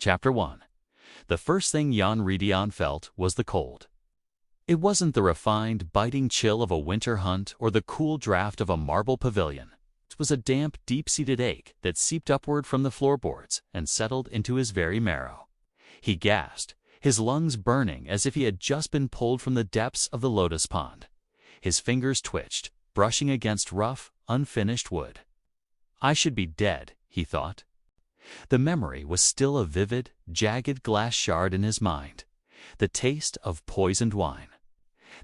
Chapter 1. The first thing Redian felt was the cold. It wasn't the refined, biting chill of a winter hunt or the cool draft of a marble pavilion. It was a damp, deep-seated ache that seeped upward from the floorboards and settled into his very marrow. He gasped, his lungs burning as if he had just been pulled from the depths of the lotus pond. His fingers twitched, brushing against rough, unfinished wood. I should be dead, he thought. The memory was still a vivid, jagged glass shard in his mind. The taste of poisoned wine.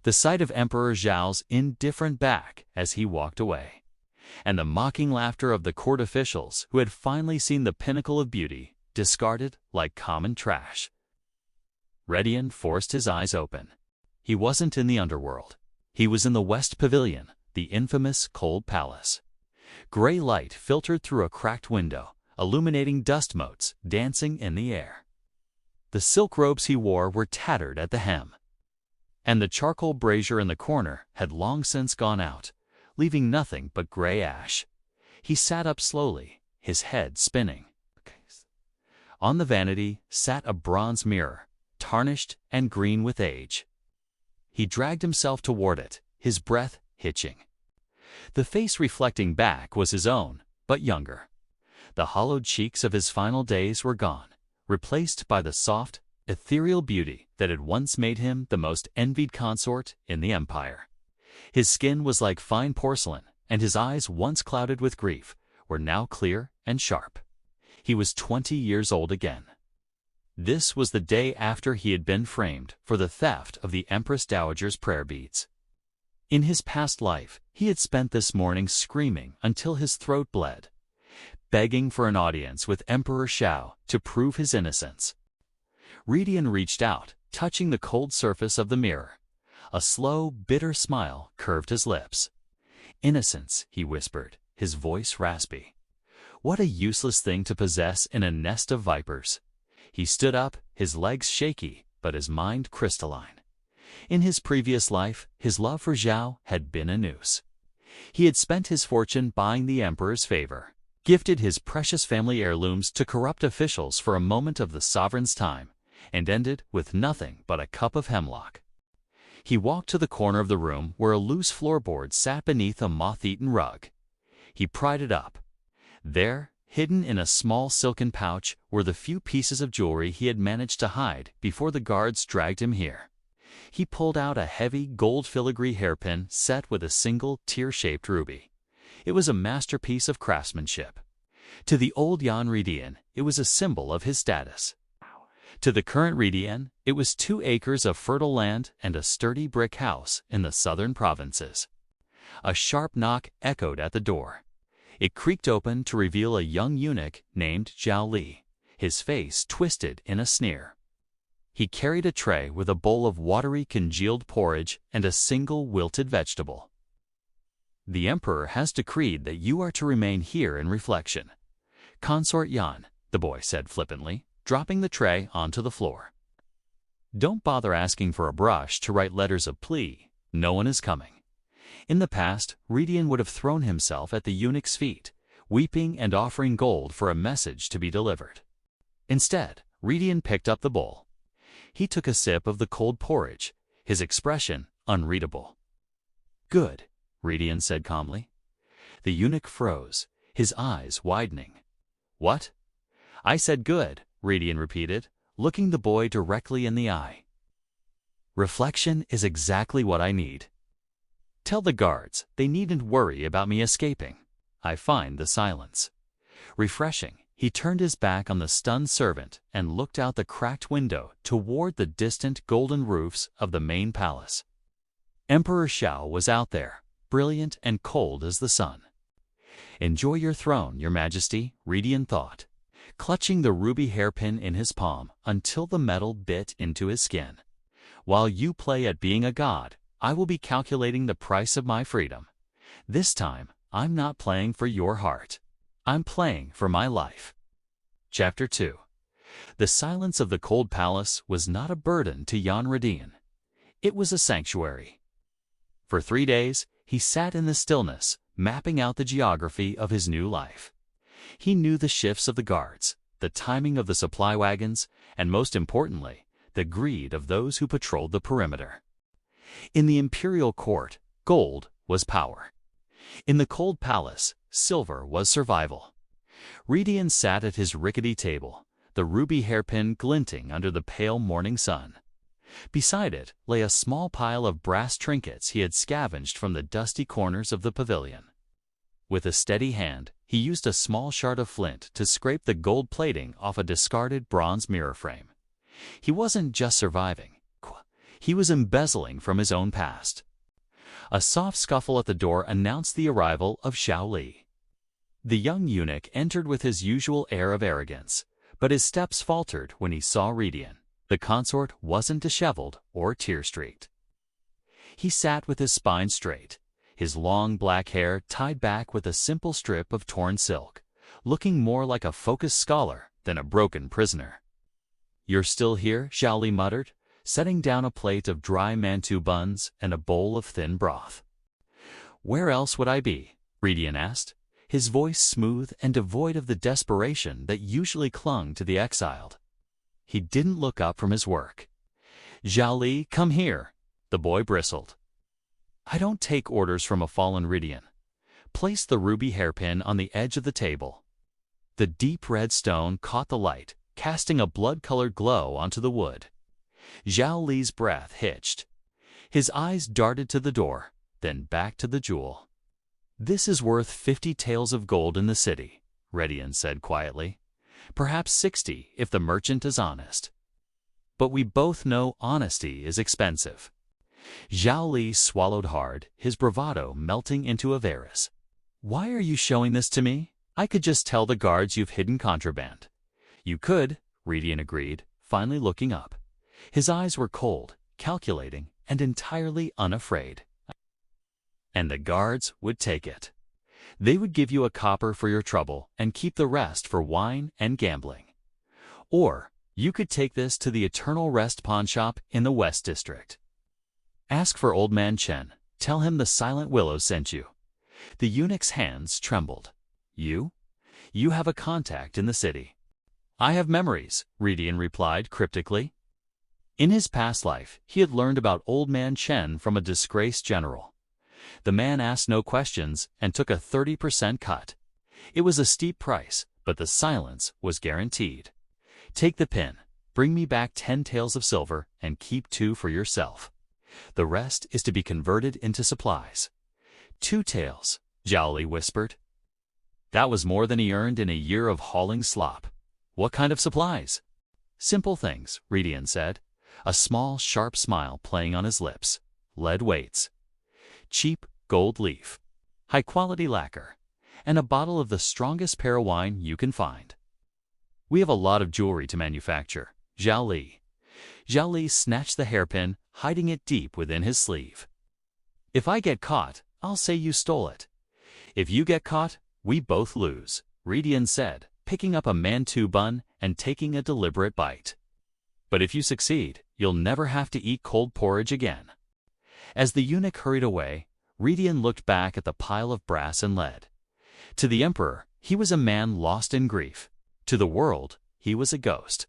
The sight of Emperor Zhao's indifferent back as he walked away. And the mocking laughter of the court officials who had finally seen the pinnacle of beauty, discarded like common trash. Redian forced his eyes open. He wasn't in the underworld. He was in the West Pavilion, the infamous Cold Palace. Gray light filtered through a cracked window, illuminating dust motes dancing in the air. The silk robes he wore were tattered at the hem, and the charcoal brazier in the corner had long since gone out, leaving nothing but gray ash. He sat up slowly, his head spinning. On the vanity sat a bronze mirror, tarnished and green with age. He dragged himself toward it, his breath hitching. The face reflecting back was his own, but younger. The hollowed cheeks of his final days were gone, replaced by the soft, ethereal beauty that had once made him the most envied consort in the empire. His skin was like fine porcelain, and his eyes, once clouded with grief, were now clear and sharp. He was 20 years old again. This was the day after he had been framed for the theft of the Empress Dowager's prayer beads. In his past life, he had spent this morning screaming until his throat bled, begging for an audience with Emperor Zhao to prove his innocence. Redian reached out, touching the cold surface of the mirror. A slow, bitter smile curved his lips. "Innocence," he whispered, his voice raspy. What a useless thing to possess in a nest of vipers. He stood up, his legs shaky, but his mind crystalline. In his previous life, his love for Zhao had been a noose. He had spent his fortune buying the emperor's favor, gifted his precious family heirlooms to corrupt officials for a moment of the sovereign's time, and ended with nothing but a cup of hemlock. He walked to the corner of the room where a loose floorboard sat beneath a moth-eaten rug. He pried it up. There, hidden in a small silken pouch, were the few pieces of jewelry he had managed to hide before the guards dragged him here. He pulled out a heavy gold filigree hairpin set with a single tear-shaped ruby. It was a masterpiece of craftsmanship. To the old Redian, it was a symbol of his status. To the current Redian, it was 2 acres of fertile land and a sturdy brick house in the southern provinces. A sharp knock echoed at the door. It creaked open to reveal a young eunuch named Zhao Li, his face twisted in a sneer. He carried a tray with a bowl of watery congealed porridge and a single wilted vegetable. "The Emperor has decreed that you are to remain here in reflection. Consort Yan," the boy said flippantly, dropping the tray onto the floor. "Don't bother asking for a brush to write letters of plea. No one is coming." In the past, Redian would have thrown himself at the eunuch's feet, weeping and offering gold for a message to be delivered. Instead, Redian picked up the bowl. He took a sip of the cold porridge, his expression unreadable. "Good," Redian said calmly. The eunuch froze, his eyes widening. "What?" "I said good," Redian repeated, looking the boy directly in the eye. "Reflection is exactly what I need. Tell the guards they needn't worry about me escaping. I find the silence refreshing." He turned his back on the stunned servant and looked out the cracked window toward the distant golden roofs of the main palace. Emperor Zhao was out there, brilliant and cold as the sun. "Enjoy your throne, Your Majesty," Redian thought, clutching the ruby hairpin in his palm until the metal bit into his skin. "While you play at being a god, I will be calculating the price of my freedom. This time, I'm not playing for your heart. I'm playing for my life." Chapter 2. The silence of the cold palace was not a burden to Redian. It was a sanctuary. For 3 days, he sat in the stillness, mapping out the geography of his new life. He knew the shifts of the guards, the timing of the supply wagons, and most importantly, the greed of those who patrolled the perimeter. In the Imperial court, gold was power. In the cold palace, silver was survival. Redian sat at his rickety table, the ruby hairpin glinting under the pale morning sun. Beside it lay a small pile of brass trinkets he had scavenged from the dusty corners of the pavilion. With a steady hand, he used a small shard of flint to scrape the gold plating off a discarded bronze mirror frame. He wasn't just surviving. He was embezzling from his own past. A soft scuffle at the door announced the arrival of Xiao Li. The young eunuch entered with his usual air of arrogance, but his steps faltered when he saw Redian. The consort wasn't disheveled or tear-streaked. He sat with his spine straight, his long black hair tied back with a simple strip of torn silk, looking more like a focused scholar than a broken prisoner. "You're still here?" Xiao Li muttered, setting down a plate of dry mantou buns and a bowl of thin broth. "Where else would I be?" Redian asked, his voice smooth and devoid of the desperation that usually clung to the exiled. He didn't look up from his work. "Xiao Li, come here," the boy bristled. "I don't take orders from a fallen Redian." Place the ruby hairpin on the edge of the table. The deep red stone caught the light, casting a blood-colored glow onto the wood. Xiao Li's breath hitched. His eyes darted to the door, then back to the jewel. "This is worth 50 taels of gold in the city," Redian said quietly. "Perhaps 60 if the merchant is honest. But we both know honesty is expensive." Xiao Li swallowed hard, his bravado melting into avarice. "Why are you showing this to me? I could just tell the guards you've hidden contraband." "You could," Redian agreed, finally looking up. His eyes were cold, calculating, and entirely unafraid. "And the guards would take it. They would give you a copper for your trouble and keep the rest for wine and gambling. Or you could take this to the Eternal Rest pawnshop in the West District. Ask for Old Man Chen. Tell him the Silent Willows sent you." The eunuch's hands trembled. "You? You have a contact in the city." "I have memories," Redian replied cryptically. In his past life, he had learned about Old Man Chen from a disgraced general. The man asked no questions and took a 30% cut. It was a steep price, but the silence was guaranteed. "Take the pin, bring me back 10 taels of silver, and keep 2 for yourself. The rest is to be converted into supplies." 2 taels, Xiao Li whispered. That was more than he earned in a year of hauling slop. "What kind of supplies?" "Simple things," Redian said, a small, sharp smile playing on his lips. "Lead weights, cheap gold leaf, high-quality lacquer, and a bottle of the strongest pear wine you can find." "We have a lot of jewelry to manufacture, Xiao Li." Xiao Li snatched the hairpin, hiding it deep within his sleeve. "If I get caught, I'll say you stole it. If you get caught, we both lose," Redian said, picking up a mantou bun and taking a deliberate bite. "But if you succeed, you'll never have to eat cold porridge again." As the eunuch hurried away, Redian looked back at the pile of brass and lead. To the Emperor, he was a man lost in grief. To the world, he was a ghost.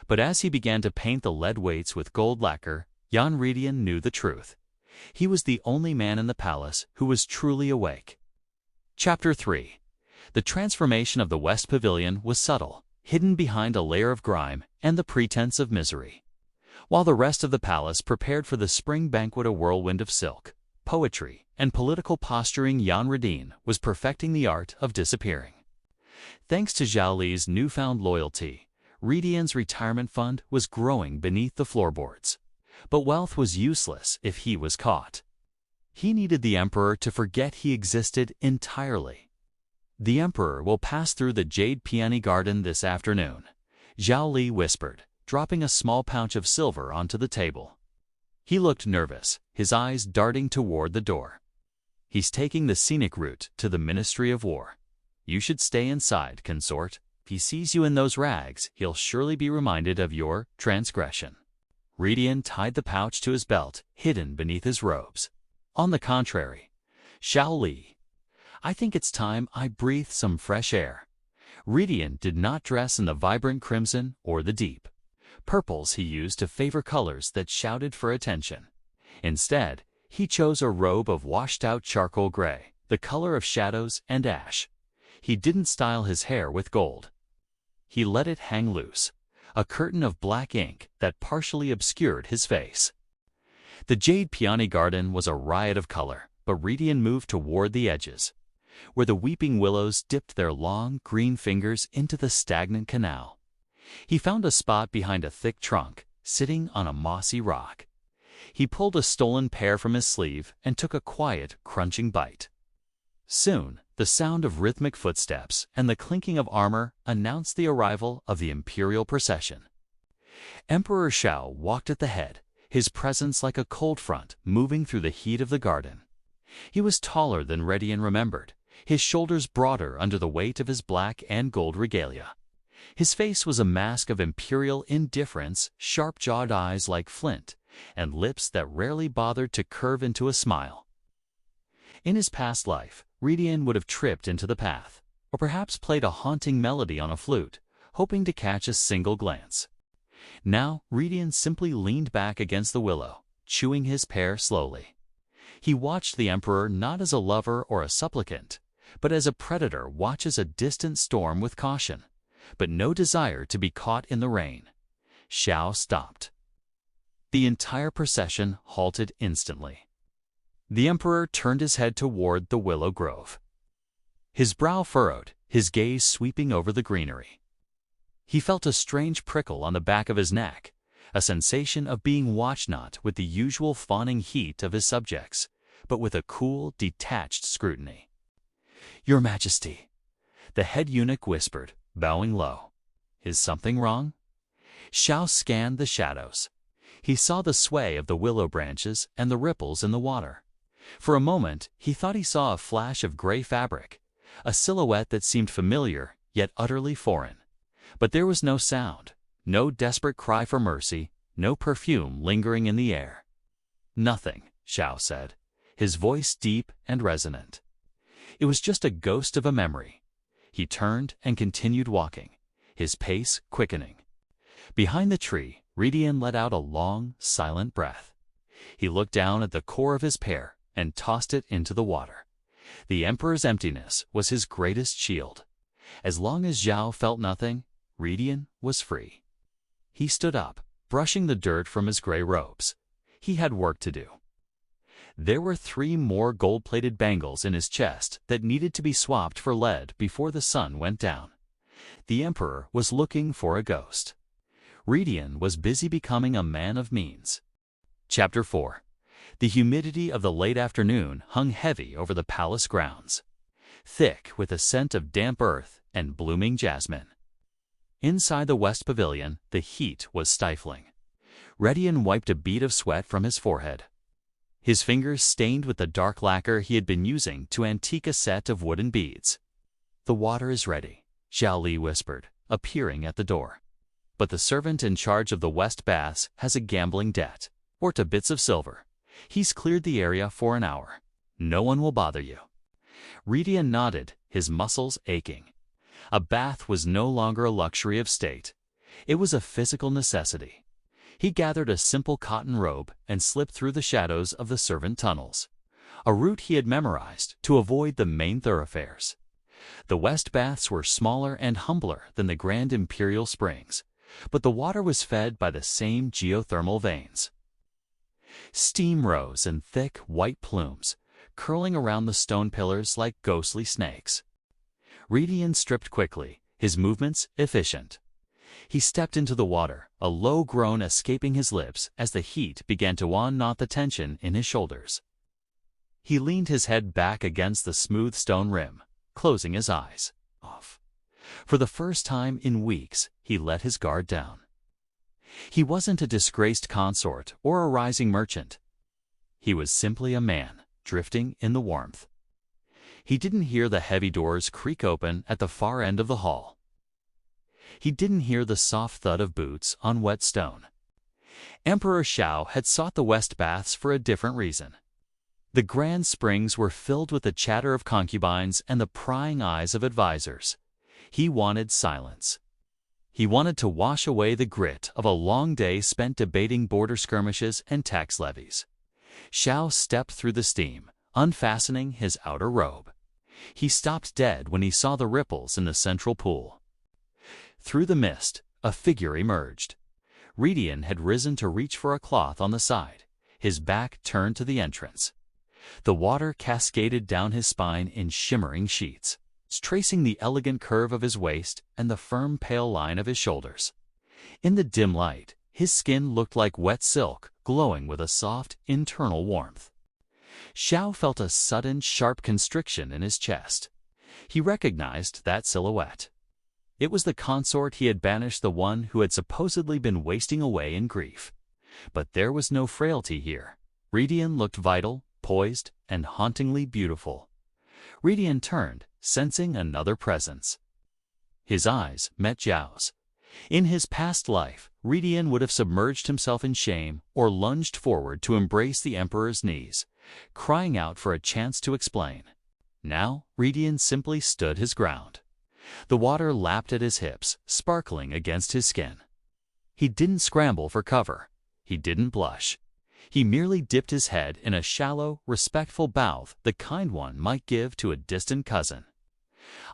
But as he began to paint the lead weights with gold lacquer, Jan Redian knew the truth. He was the only man in the palace who was truly awake. Chapter 3. The transformation of the West Pavilion was subtle, hidden behind a layer of grime and the pretense of misery. While the rest of the palace prepared for the spring banquet, a whirlwind of silk, poetry, and political posturing, Jan Redian was perfecting the art of disappearing. Thanks to Xiao Li's newfound loyalty, Redian's retirement fund was growing beneath the floorboards. But wealth was useless if he was caught. He needed the Emperor to forget he existed entirely. "The Emperor will pass through the Jade Peony Garden this afternoon," Xiao Li whispered, dropping a small pouch of silver onto the table. He looked nervous, his eyes darting toward the door. "He's taking the scenic route to the Ministry of War. You should stay inside, Consort. If he sees you in those rags, he'll surely be reminded of your transgression." Redian tied the pouch to his belt, hidden beneath his robes. "On the contrary, Xiao Li, I think it's time I breathe some fresh air." Redian did not dress in the vibrant crimson or the deep purples he used to favor colors that shouted for attention. Instead, he chose a robe of washed-out charcoal gray, the color of shadows and ash. He didn't style his hair with gold. He let it hang loose, a curtain of black ink that partially obscured his face. The jade peony garden was a riot of color, but Redian moved toward the edges, where the weeping willows dipped their long, green fingers into the stagnant canal. He found a spot behind a thick trunk, sitting on a mossy rock. He pulled a stolen pear from his sleeve and took a quiet, crunching bite. Soon, the sound of rhythmic footsteps and the clinking of armor announced the arrival of the Imperial procession. Emperor Shao walked at the head, his presence like a cold front moving through the heat of the garden. He was taller than Redian remembered, his shoulders broader under the weight of his black and gold regalia. His face was a mask of imperial indifference, sharp-jawed eyes like flint, and lips that rarely bothered to curve into a smile. In his past life, Redian would have tripped into the path, or perhaps played a haunting melody on a flute, hoping to catch a single glance. Now, Redian simply leaned back against the willow, chewing his pear slowly. He watched the Emperor not as a lover or a supplicant, but as a predator watches a distant storm with caution, but no desire to be caught in the rain. Shao stopped. The entire procession halted instantly. The Emperor turned his head toward the willow grove. His brow furrowed, his gaze sweeping over the greenery. He felt a strange prickle on the back of his neck, a sensation of being watched not with the usual fawning heat of his subjects, but with a cool, detached scrutiny. "Your Majesty," the head eunuch whispered, bowing low. "Is something wrong?" Shao scanned the shadows. He saw the sway of the willow branches and the ripples in the water. For a moment, he thought he saw a flash of gray fabric, a silhouette that seemed familiar yet utterly foreign. But there was no sound, no desperate cry for mercy, no perfume lingering in the air. "Nothing," Shao said, his voice deep and resonant. It was just a ghost of a memory. He turned and continued walking, his pace quickening. Behind the tree, Redian let out a long, silent breath. He looked down at the core of his pear and tossed it into the water. The Emperor's emptiness was his greatest shield. As long as Zhao felt nothing, Redian was free. He stood up, brushing the dirt from his gray robes. He had work to do. There were 3 more gold-plated bangles in his chest that needed to be swapped for lead before the sun went down. The Emperor was looking for a ghost. Redian was busy becoming a man of means. Chapter 4. The humidity of the late afternoon hung heavy over the palace grounds, thick with a scent of damp earth and blooming jasmine. Inside the West Pavilion, the heat was stifling. Redian wiped a bead of sweat from his forehead. His fingers stained with the dark lacquer he had been using to antique a set of wooden beads. "The water is ready," Xiao Li whispered, appearing at the door. "But the servant in charge of the West Baths has a gambling debt, or to bits of silver. He's cleared the area for an hour. No one will bother you." Redian nodded, his muscles aching. A bath was no longer a luxury of state. It was a physical necessity. He gathered a simple cotton robe and slipped through the shadows of the servant tunnels, a route he had memorized to avoid the main thoroughfares. The West Baths were smaller and humbler than the Grand Imperial Springs, but the water was fed by the same geothermal veins. Steam rose in thick, white plumes, curling around the stone pillars like ghostly snakes. Redian stripped quickly, his movements efficient. He stepped into the water, a low groan escaping his lips as the heat began to unknot the tension in his shoulders. He leaned his head back against the smooth stone rim, closing his eyes. Off. For the first time in weeks, he let his guard down. He wasn't a disgraced consort or a rising merchant. He was simply a man, drifting in the warmth. He didn't hear the heavy doors creak open at the far end of the hall. He didn't hear the soft thud of boots on wet stone. Emperor Shao had sought the West Baths for a different reason. The grand springs were filled with the chatter of concubines and the prying eyes of advisors. He wanted silence. He wanted to wash away the grit of a long day spent debating border skirmishes and tax levies. Xiao stepped through the steam, unfastening his outer robe. He stopped dead when he saw the ripples in the central pool. Through the mist, a figure emerged. Redian had risen to reach for a cloth on the side, his back turned to the entrance. The water cascaded down his spine in shimmering sheets, tracing the elegant curve of his waist and the firm pale line of his shoulders. In the dim light, his skin looked like wet silk, glowing with a soft, internal warmth. Xiao felt a sudden, sharp constriction in his chest. He recognized that silhouette. It was the consort he had banished, the one who had supposedly been wasting away in grief. But there was no frailty here. Redian looked vital, poised, and hauntingly beautiful. Redian turned, sensing another presence. His eyes met Zhao's. In his past life, Redian would have submerged himself in shame or lunged forward to embrace the Emperor's knees, crying out for a chance to explain. Now, Redian simply stood his ground. The water lapped at his hips, sparkling against his skin. He didn't scramble for cover. He didn't blush. He merely dipped his head in a shallow, respectful bow, the kind one might give to a distant cousin.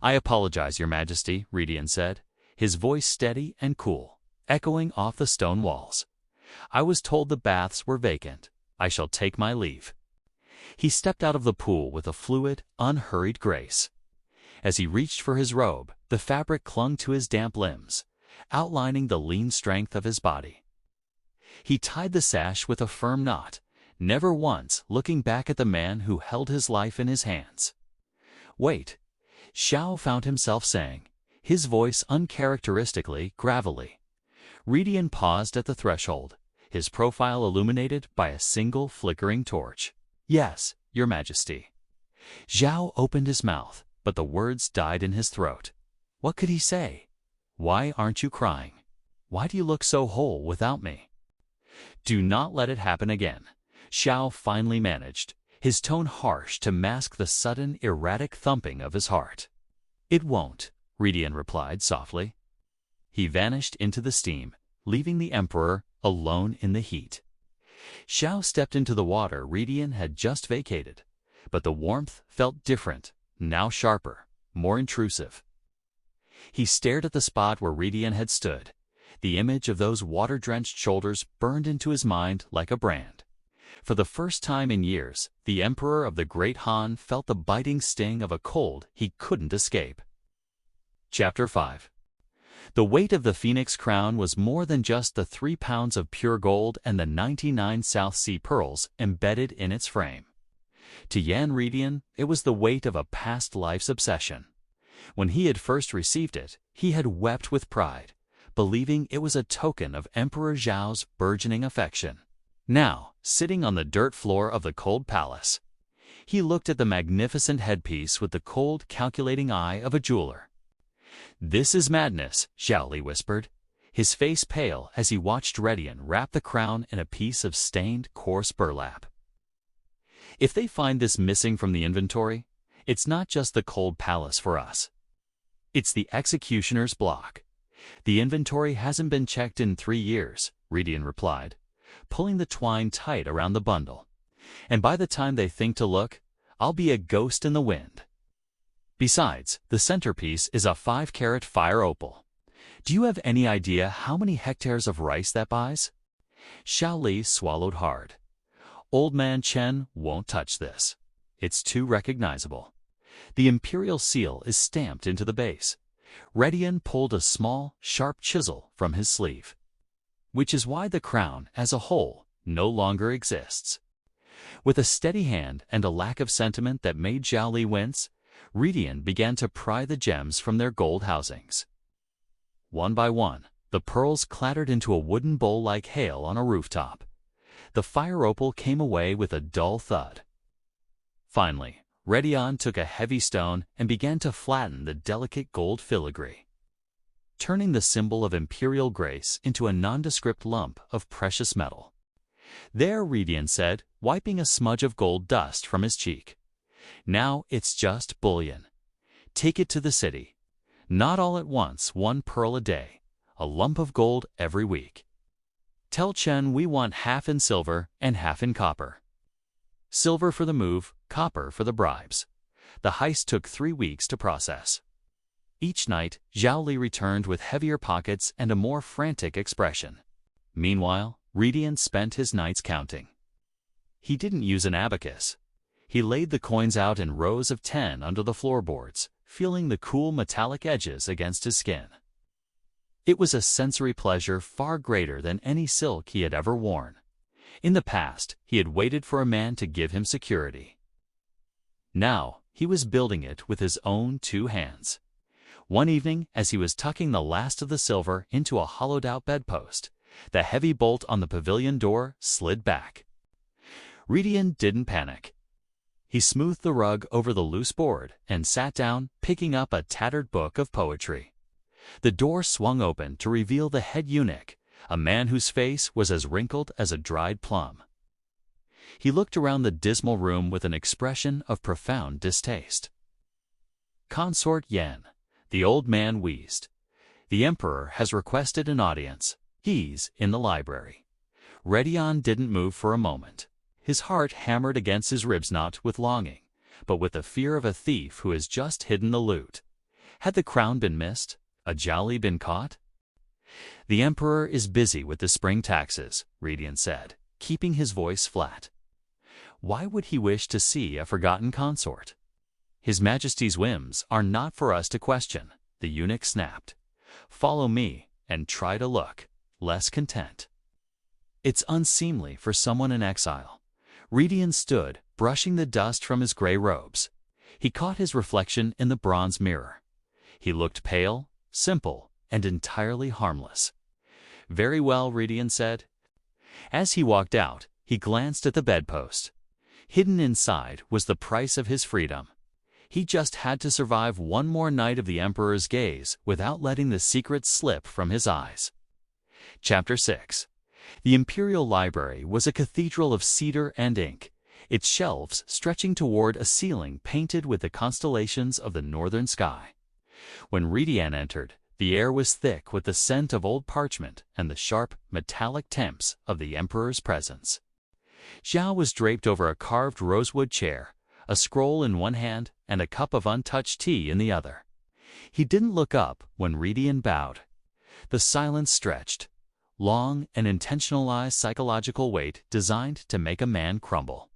"I apologize, Your Majesty," Redian said, his voice steady and cool, echoing off the stone walls. "I was told the baths were vacant. I shall take my leave." He stepped out of the pool with a fluid, unhurried grace. As he reached for his robe, the fabric clung to his damp limbs, outlining the lean strength of his body. He tied the sash with a firm knot, never once looking back at the man who held his life in his hands. "Wait," Xiao found himself saying, his voice uncharacteristically gravelly. Redian paused at the threshold, his profile illuminated by a single flickering torch. "Yes, Your Majesty." Zhao opened his mouth, but the words died in his throat. What could he say? "Why aren't you crying? Why do you look so whole without me?" "Do not let it happen again," Xiao finally managed, his tone harsh to mask the sudden, erratic thumping of his heart. "It won't," Redian replied softly. He vanished into the steam, leaving the Emperor alone in the heat. Xiao stepped into the water Redian had just vacated, but the warmth felt different, now sharper, more intrusive. He stared at the spot where Redian had stood. The image of those water-drenched shoulders burned into his mind like a brand. For the first time in years, the Emperor of the Great Han felt the biting sting of a cold he couldn't escape. Chapter 5. The weight of the Phoenix crown was more than just the 3 pounds of pure gold and the 99 South Sea pearls embedded in its frame. To Yan Redian, it was the weight of a past life's obsession. When he had first received it, he had wept with pride, believing it was a token of Emperor Zhao's burgeoning affection. Now, sitting on the dirt floor of the cold palace, he looked at the magnificent headpiece with the cold, calculating eye of a jeweler. "This is madness," Xiaoli whispered, his face pale as he watched Redian wrap the crown in a piece of stained, coarse burlap. "If they find this missing from the inventory, it's not just the cold palace for us. It's the executioner's block. The inventory hasn't been checked in 3 years, Redian replied, pulling the twine tight around the bundle. "And by the time they think to look, I'll be a ghost in the wind. Besides, the centerpiece is a 5-carat fire opal. Do you have any idea how many hectares of rice that buys?" Xiaoli swallowed hard. Old man Chen won't touch this. It's too recognizable. The Imperial seal is stamped into the base. Redian pulled a small, sharp chisel from his sleeve. Which is why the crown, as a whole, no longer exists. With a steady hand and a lack of sentiment that made Xiaoli wince, Redian began to pry the gems from their gold housings. One by one, the pearls clattered into a wooden bowl like hail on a rooftop. The fire opal came away with a dull thud. Finally, Redian took a heavy stone and began to flatten the delicate gold filigree, turning the symbol of imperial grace into a nondescript lump of precious metal. "There," Redian said, wiping a smudge of gold dust from his cheek. "Now it's just bullion. Take it to the city. Not all at once, 1 pearl a day, a lump of gold every week. Tell Chen we want half in silver and half in copper. Silver for the move, copper for the bribes. The heist took 3 weeks to process. Each night, Zhao Li returned with heavier pockets and a more frantic expression. Meanwhile, Redian spent his nights counting. He didn't use an abacus. He laid the coins out in rows of 10 under the floorboards, feeling the cool metallic edges against his skin. It was a sensory pleasure far greater than any silk he had ever worn. In the past, he had waited for a man to give him security. Now, he was building it with his own 2 hands. One evening, as he was tucking the last of the silver into a hollowed-out bedpost, the heavy bolt on the pavilion door slid back. Redian didn't panic. He smoothed the rug over the loose board and sat down, picking up a tattered book of poetry. The door swung open to reveal the head eunuch, a man whose face was as wrinkled as a dried plum. He looked around the dismal room with an expression of profound distaste. "Consort Yan," the old man wheezed. "The Emperor has requested an audience. He's in the library." Redian didn't move for a moment. His heart hammered against his ribs, not with longing, but with the fear of a thief who has just hidden the loot. Had the crown been missed? A Zhao Li been caught? "The Emperor is busy with the spring taxes," Redian said, keeping his voice flat. "Why would he wish to see a forgotten consort?" "His Majesty's whims are not for us to question," the eunuch snapped. "Follow me and try to look less content." "It's unseemly for someone in exile." Redian stood, brushing the dust from his gray robes. He caught his reflection in the bronze mirror. He looked pale, simple, and entirely harmless. "Very well," Redian said. As he walked out, he glanced at the bedpost. Hidden inside was the price of his freedom. He just had to survive one more night of the Emperor's gaze without letting the secret slip from his eyes. Chapter 6. The Imperial Library was a cathedral of cedar and ink, its shelves stretching toward a ceiling painted with the constellations of the northern sky. When Redian entered, the air was thick with the scent of old parchment and the sharp, metallic temps of the Emperor's presence. Zhao was draped over a carved rosewood chair, a scroll in one hand and a cup of untouched tea in the other. He didn't look up when Redian bowed. The silence stretched. Long and intentionalized psychological weight designed to make a man crumble.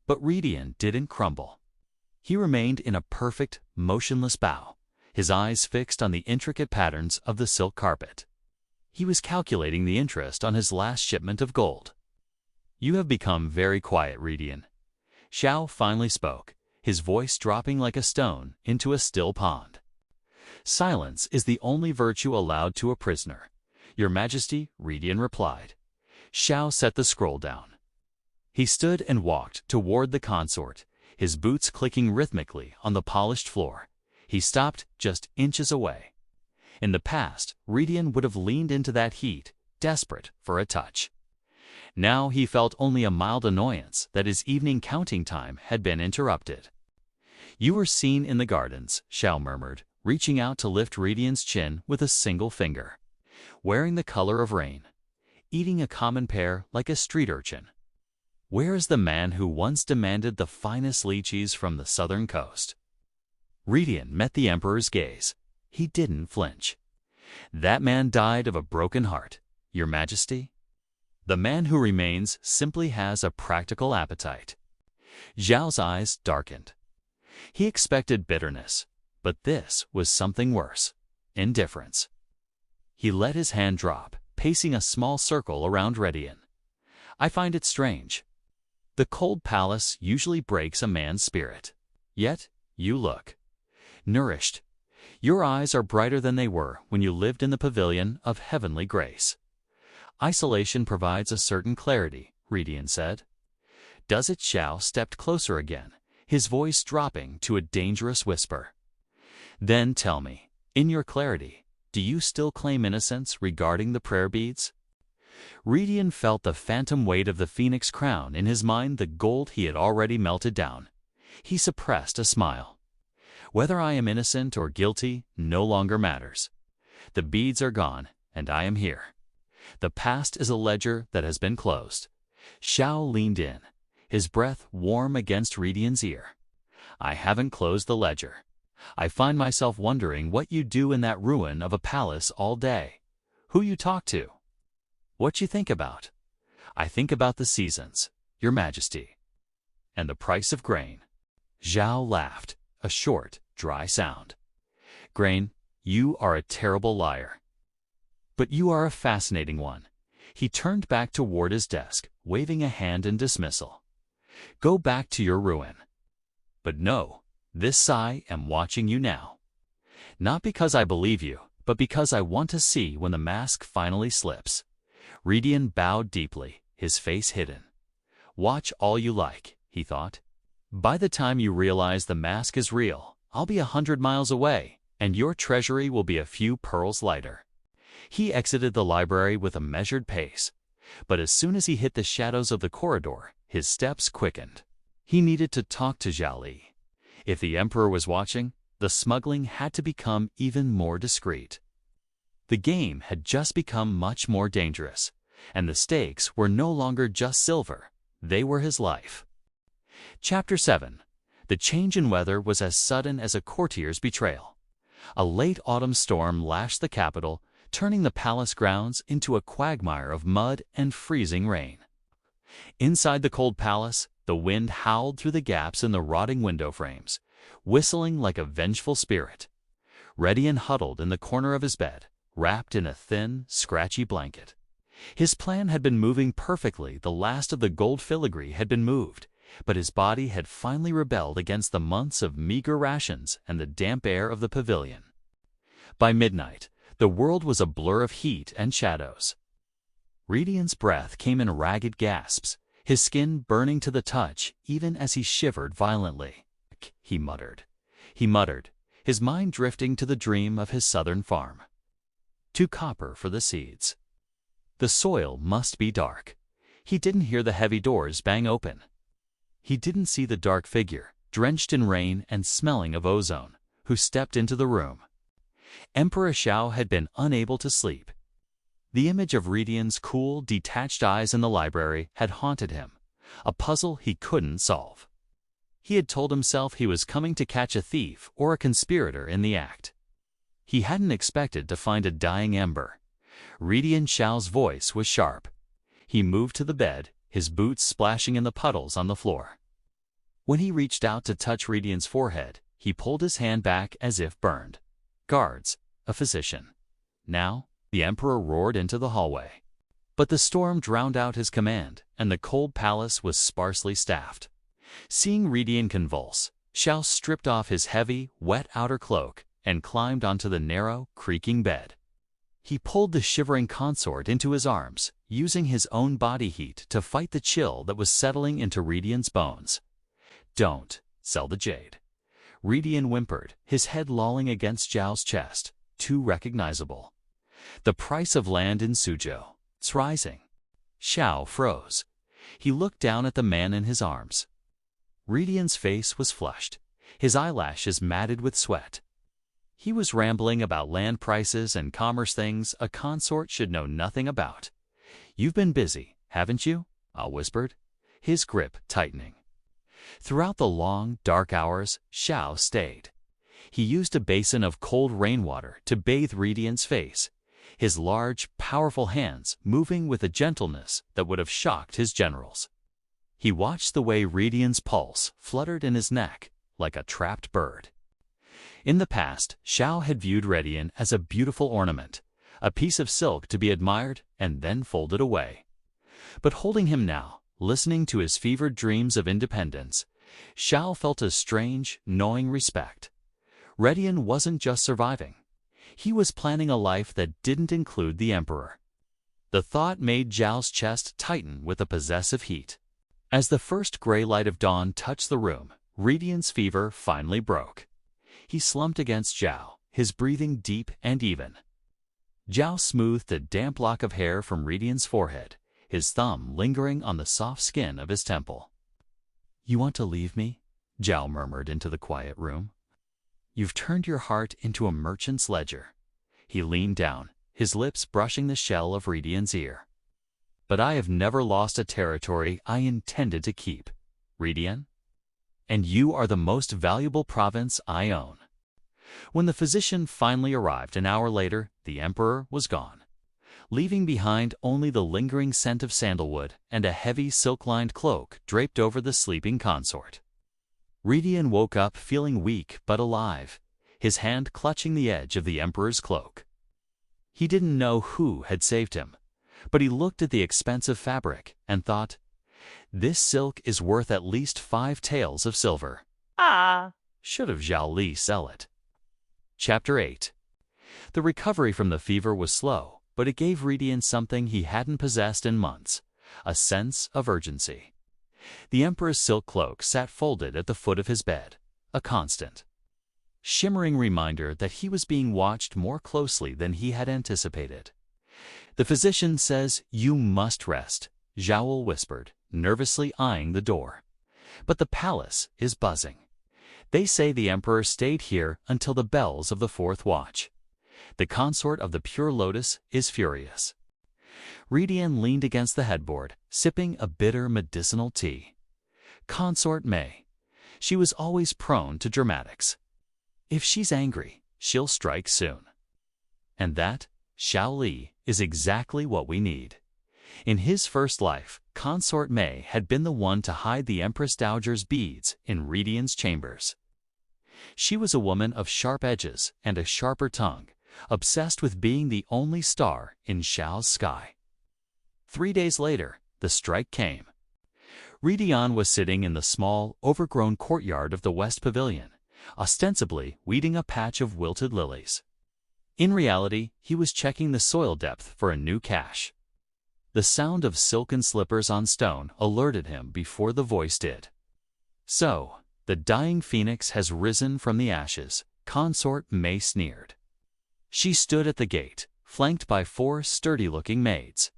But Redian didn't crumble. He remained in a perfect, motionless bow, his eyes fixed on the intricate patterns of the silk carpet. He was calculating the interest on his last shipment of gold. "You have become very quiet, Redian." Zhao finally spoke, his voice dropping like a stone into a still pond. "Silence is the only virtue allowed to a prisoner, Your Majesty," Redian replied. Zhao set the scroll down. He stood and walked toward the consort, his boots clicking rhythmically on the polished floor. He stopped just inches away. In the past, Redian would have leaned into that heat, desperate for a touch. Now he felt only a mild annoyance that his evening counting time had been interrupted. "You were seen in the gardens," Zhao murmured, reaching out to lift Redian's chin with a single finger. "Wearing the color of rain. Eating a common pear like a street urchin. Where is the man who once demanded the finest lychees from the southern coast?" Redian met the Emperor's gaze. He didn't flinch. "That man died of a broken heart, Your Majesty. The man who remains simply has a practical appetite." Zhao's eyes darkened. He expected bitterness, but this was something worse: indifference. He let his hand drop, pacing a small circle around Redian. "I find it strange. The cold palace usually breaks a man's spirit. Yet, you look nourished. Your eyes are brighter than they were when you lived in the pavilion of heavenly grace." "Isolation provides a certain clarity," Redian said. "Does it?" Zhao stepped closer again, his voice dropping to a dangerous whisper. "Then tell me, in your clarity, do you still claim innocence regarding the prayer beads?" Redian felt the phantom weight of the phoenix crown in his mind, the gold he had already melted down. He suppressed a smile. Whether I am innocent or guilty no longer matters. The beads are gone, and I am here. The past is a ledger that has been closed. Xiao leaned in, his breath warm against Redian's ear. I haven't closed the ledger. I find myself wondering what you do in that ruin of a palace all day. Who you talk to. What you think about. I think about the seasons, Your Majesty. And the price of grain. Zhao laughed, a short, dry sound. Grain, you are a terrible liar. But you are a fascinating one. He turned back toward his desk, waving a hand in dismissal. Go back to your ruin. But no, this I am watching you now. Not because I believe you, but because I want to see when the mask finally slips. Redian bowed deeply, his face hidden. Watch all you like, he thought. By the time you realize the mask is real, I'll be 100 miles away, and your treasury will be a few pearls lighter. He exited the library with a measured pace, but as soon as he hit the shadows of the corridor, his steps quickened. He needed to talk to Zhao Li. If the Emperor was watching, the smuggling had to become even more discreet. The game had just become much more dangerous, and the stakes were no longer just silver, they were his life. Chapter 7. The change in weather was as sudden as a courtier's betrayal. A late autumn storm lashed the capital, turning the palace grounds into a quagmire of mud and freezing rain. Inside the cold palace, the wind howled through the gaps in the rotting window frames, whistling like a vengeful spirit. Redian huddled in the corner of his bed, wrapped in a thin, scratchy blanket. His plan had been moving perfectly. The last of the gold filigree had been moved, but his body had finally rebelled against the months of meager rations and the damp air of the pavilion. By midnight, the world was a blur of heat and shadows. Redian's breath came in ragged gasps, his skin burning to the touch even as he shivered violently. He muttered, his mind drifting to the dream of his southern farm. 2 copper for the seeds. The soil must be dark. He didn't hear the heavy doors bang open. He didn't see the dark figure, drenched in rain and smelling of ozone, who stepped into the room. Emperor Xiao had been unable to sleep. The image of Redian's cool, detached eyes in the library had haunted him, a puzzle he couldn't solve. He had told himself he was coming to catch a thief or a conspirator in the act. He hadn't expected to find a dying ember. Redian Xiao's voice was sharp. He moved to the bed, his boots splashing in the puddles on the floor. When he reached out to touch Redian's forehead, he pulled his hand back as if burned. Guards, a physician. Now, the Emperor roared into the hallway. But the storm drowned out his command, and the cold palace was sparsely staffed. Seeing Redian convulse, Xiao stripped off his heavy, wet outer cloak and climbed onto the narrow, creaking bed. He pulled the shivering consort into his arms, using his own body heat to fight the chill that was settling into Redian's bones. Don't sell the jade. Redian whimpered, his head lolling against Zhao's chest, too recognizable. The price of land in Suzhou, it's rising. Xiao froze. He looked down at the man in his arms. Redian's face was flushed, his eyelashes matted with sweat. He was rambling about land prices and commerce things a consort should know nothing about. You've been busy, haven't you? I whispered, his grip tightening. Throughout the long, dark hours, Xiao stayed. He used a basin of cold rainwater to bathe Redian's face, his large, powerful hands moving with a gentleness that would have shocked his generals. He watched the way Redian's pulse fluttered in his neck like a trapped bird. In the past, Xiao had viewed Redian as a beautiful ornament, a piece of silk to be admired and then folded away. But holding him now, listening to his fevered dreams of independence, Xiao felt a strange, gnawing respect. Redian wasn't just surviving. He was planning a life that didn't include the Emperor. The thought made Zhao's chest tighten with a possessive heat. As the first gray light of dawn touched the room, Redian's fever finally broke. He slumped against Zhao, his breathing deep and even. Zhao smoothed a damp lock of hair from Redian's forehead, his thumb lingering on the soft skin of his temple. You want to leave me? Zhao murmured into the quiet room. You've turned your heart into a merchant's ledger. He leaned down, his lips brushing the shell of Redian's ear. But I have never lost a territory I intended to keep, Redian. And you are the most valuable province I own. When the physician finally arrived an hour later, the Emperor was gone, leaving behind only the lingering scent of sandalwood and a heavy silk-lined cloak draped over the sleeping consort. Redian woke up feeling weak but alive, his hand clutching the edge of the Emperor's cloak. He didn't know who had saved him, but he looked at the expensive fabric and thought, "This silk is worth at least 5 taels of silver. Should have Zhao Li sell it." Chapter 8. The recovery from the fever was slow, but it gave Redian something he hadn't possessed in months, a sense of urgency. The Emperor's silk cloak sat folded at the foot of his bed, a constant, shimmering reminder that he was being watched more closely than he had anticipated. "The physician says you must rest," Zhao whispered, nervously eyeing the door. "But the palace is buzzing. They say the Emperor stayed here until the bells of the 4th watch. The consort of the Pure Lotus is furious." Redian leaned against the headboard, sipping a bitter medicinal tea. Consort May. She was always prone to dramatics. If she's angry, she'll strike soon. And that, Zhao Li, is exactly what we need. In his first life, Consort May had been the one to hide the Empress Dowager's beads in Redian's chambers. She was a woman of sharp edges and a sharper tongue, obsessed with being the only star in Zhao's sky. 3 days later, the strike came. Redian was sitting in the small, overgrown courtyard of the West Pavilion, ostensibly weeding a patch of wilted lilies. In reality, he was checking the soil depth for a new cache. The sound of silken slippers on stone alerted him before the voice did. "So, the dying phoenix has risen from the ashes," Consort May sneered. She stood at the gate, flanked by 4 sturdy-looking maids.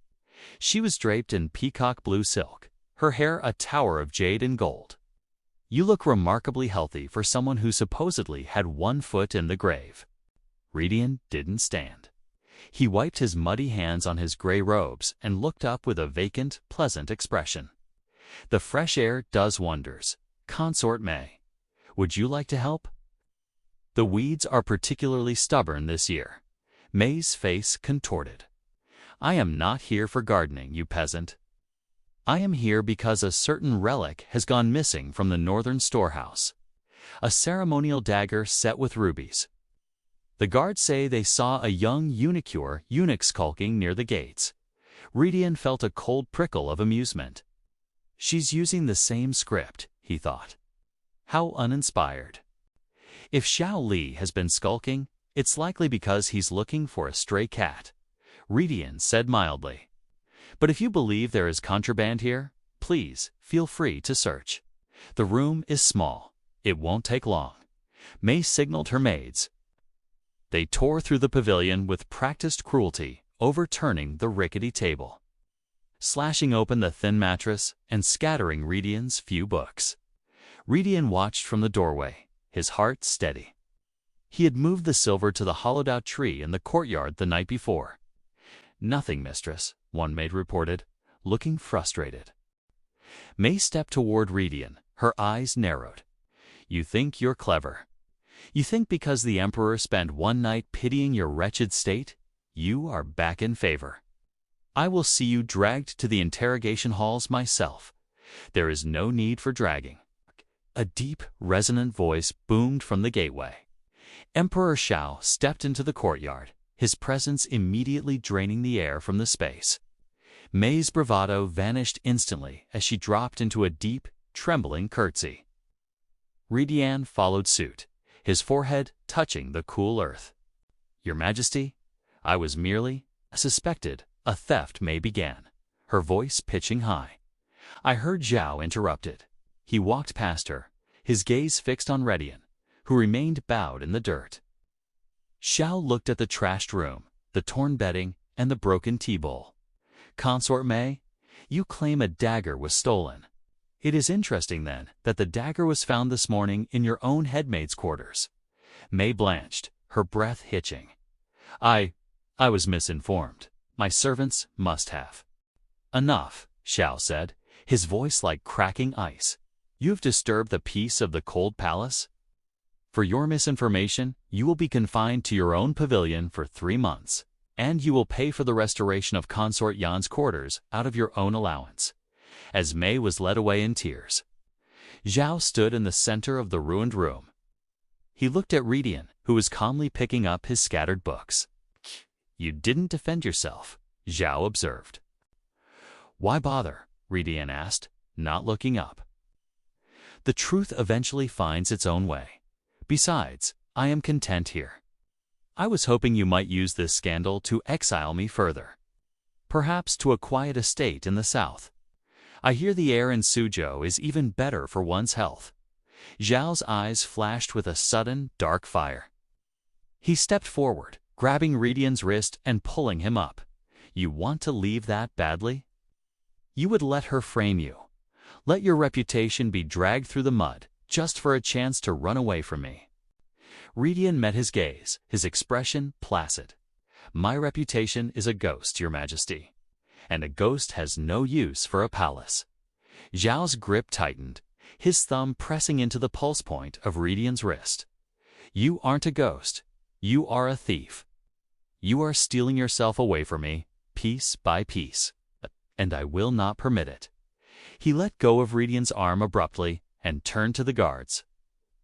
She was draped in peacock blue silk, her hair a tower of jade and gold. "You look remarkably healthy for someone who supposedly had 1 foot in the grave." Redian didn't stand. He wiped his muddy hands on his gray robes and looked up with a vacant, pleasant expression. "The fresh air does wonders, Consort May. Would you like to help?" "The weeds are particularly stubborn this year." May's face contorted. "I am not here for gardening, you peasant. I am here because a certain relic has gone missing from the northern storehouse. A ceremonial dagger set with rubies. The guards say they saw a young eunuch skulking near the gates." Redian felt a cold prickle of amusement. "She's using the same script," he thought. How uninspired. If Zhao Li has been skulking, it's likely because he's looking for a stray cat, Redian said mildly. "But if you believe there is contraband here, please feel free to search. The room is small. It won't take long." May signaled her maids. They tore through the pavilion with practiced cruelty, overturning the rickety table, slashing open the thin mattress, and scattering Redian's few books. Redian watched from the doorway, his heart steady. He had moved the silver to the hollowed-out tree in the courtyard the night before. "Nothing, mistress," one maid reported, looking frustrated. May stepped toward Redian, her eyes narrowed. "You think you're clever. You think because the Emperor spent 1 night pitying your wretched state, you are back in favor. I will see you dragged to the interrogation halls myself. There is no need for dragging." A deep, resonant voice boomed from the gateway. Emperor Zhao stepped into the courtyard, his presence immediately draining the air from the space. May's bravado vanished instantly as she dropped into a deep, trembling curtsy. Redian followed suit, his forehead touching the cool earth. "Your Majesty, I was merely suspected a theft," May began, her voice pitching high. I heard Zhao interrupted. He walked past her, his gaze fixed on Redian, who remained bowed in the dirt. Zhao looked at the trashed room, the torn bedding, and the broken tea bowl. "Consort May, you claim a dagger was stolen. It is interesting, then, that the dagger was found this morning in your own headmaid's quarters. May blanched, her breath hitching. I was misinformed. My servants must have. Enough, Xiao said, his voice like cracking ice. You've disturbed the peace of the cold palace? For your misinformation, you will be confined to your own pavilion for 3 months, and you will pay for the restoration of Consort Yan's quarters out of your own allowance. As May was led away in tears, Zhao stood in the center of the ruined room. He looked at Redian, who was calmly picking up his scattered books. You didn't defend yourself, Zhao observed. Why bother? Redian asked, not looking up. The truth eventually finds its own way. Besides, I am content here. I was hoping you might use this scandal to exile me further. Perhaps to a quiet estate in the south. I hear the air in Suzhou is even better for one's health. Zhao's eyes flashed with a sudden, dark fire. He stepped forward, grabbing Redian's wrist and pulling him up. You want to leave that badly? You would let her frame you. Let your reputation be dragged through the mud, just for a chance to run away from me. Redian met his gaze, his expression placid. My reputation is a ghost, Your Majesty, and a ghost has no use for a palace. Zhao's grip tightened, his thumb pressing into the pulse point of Redian's wrist. You aren't a ghost. You are a thief. You are stealing yourself away from me, piece by piece, and I will not permit it. He let go of Redian's arm abruptly and turned to the guards.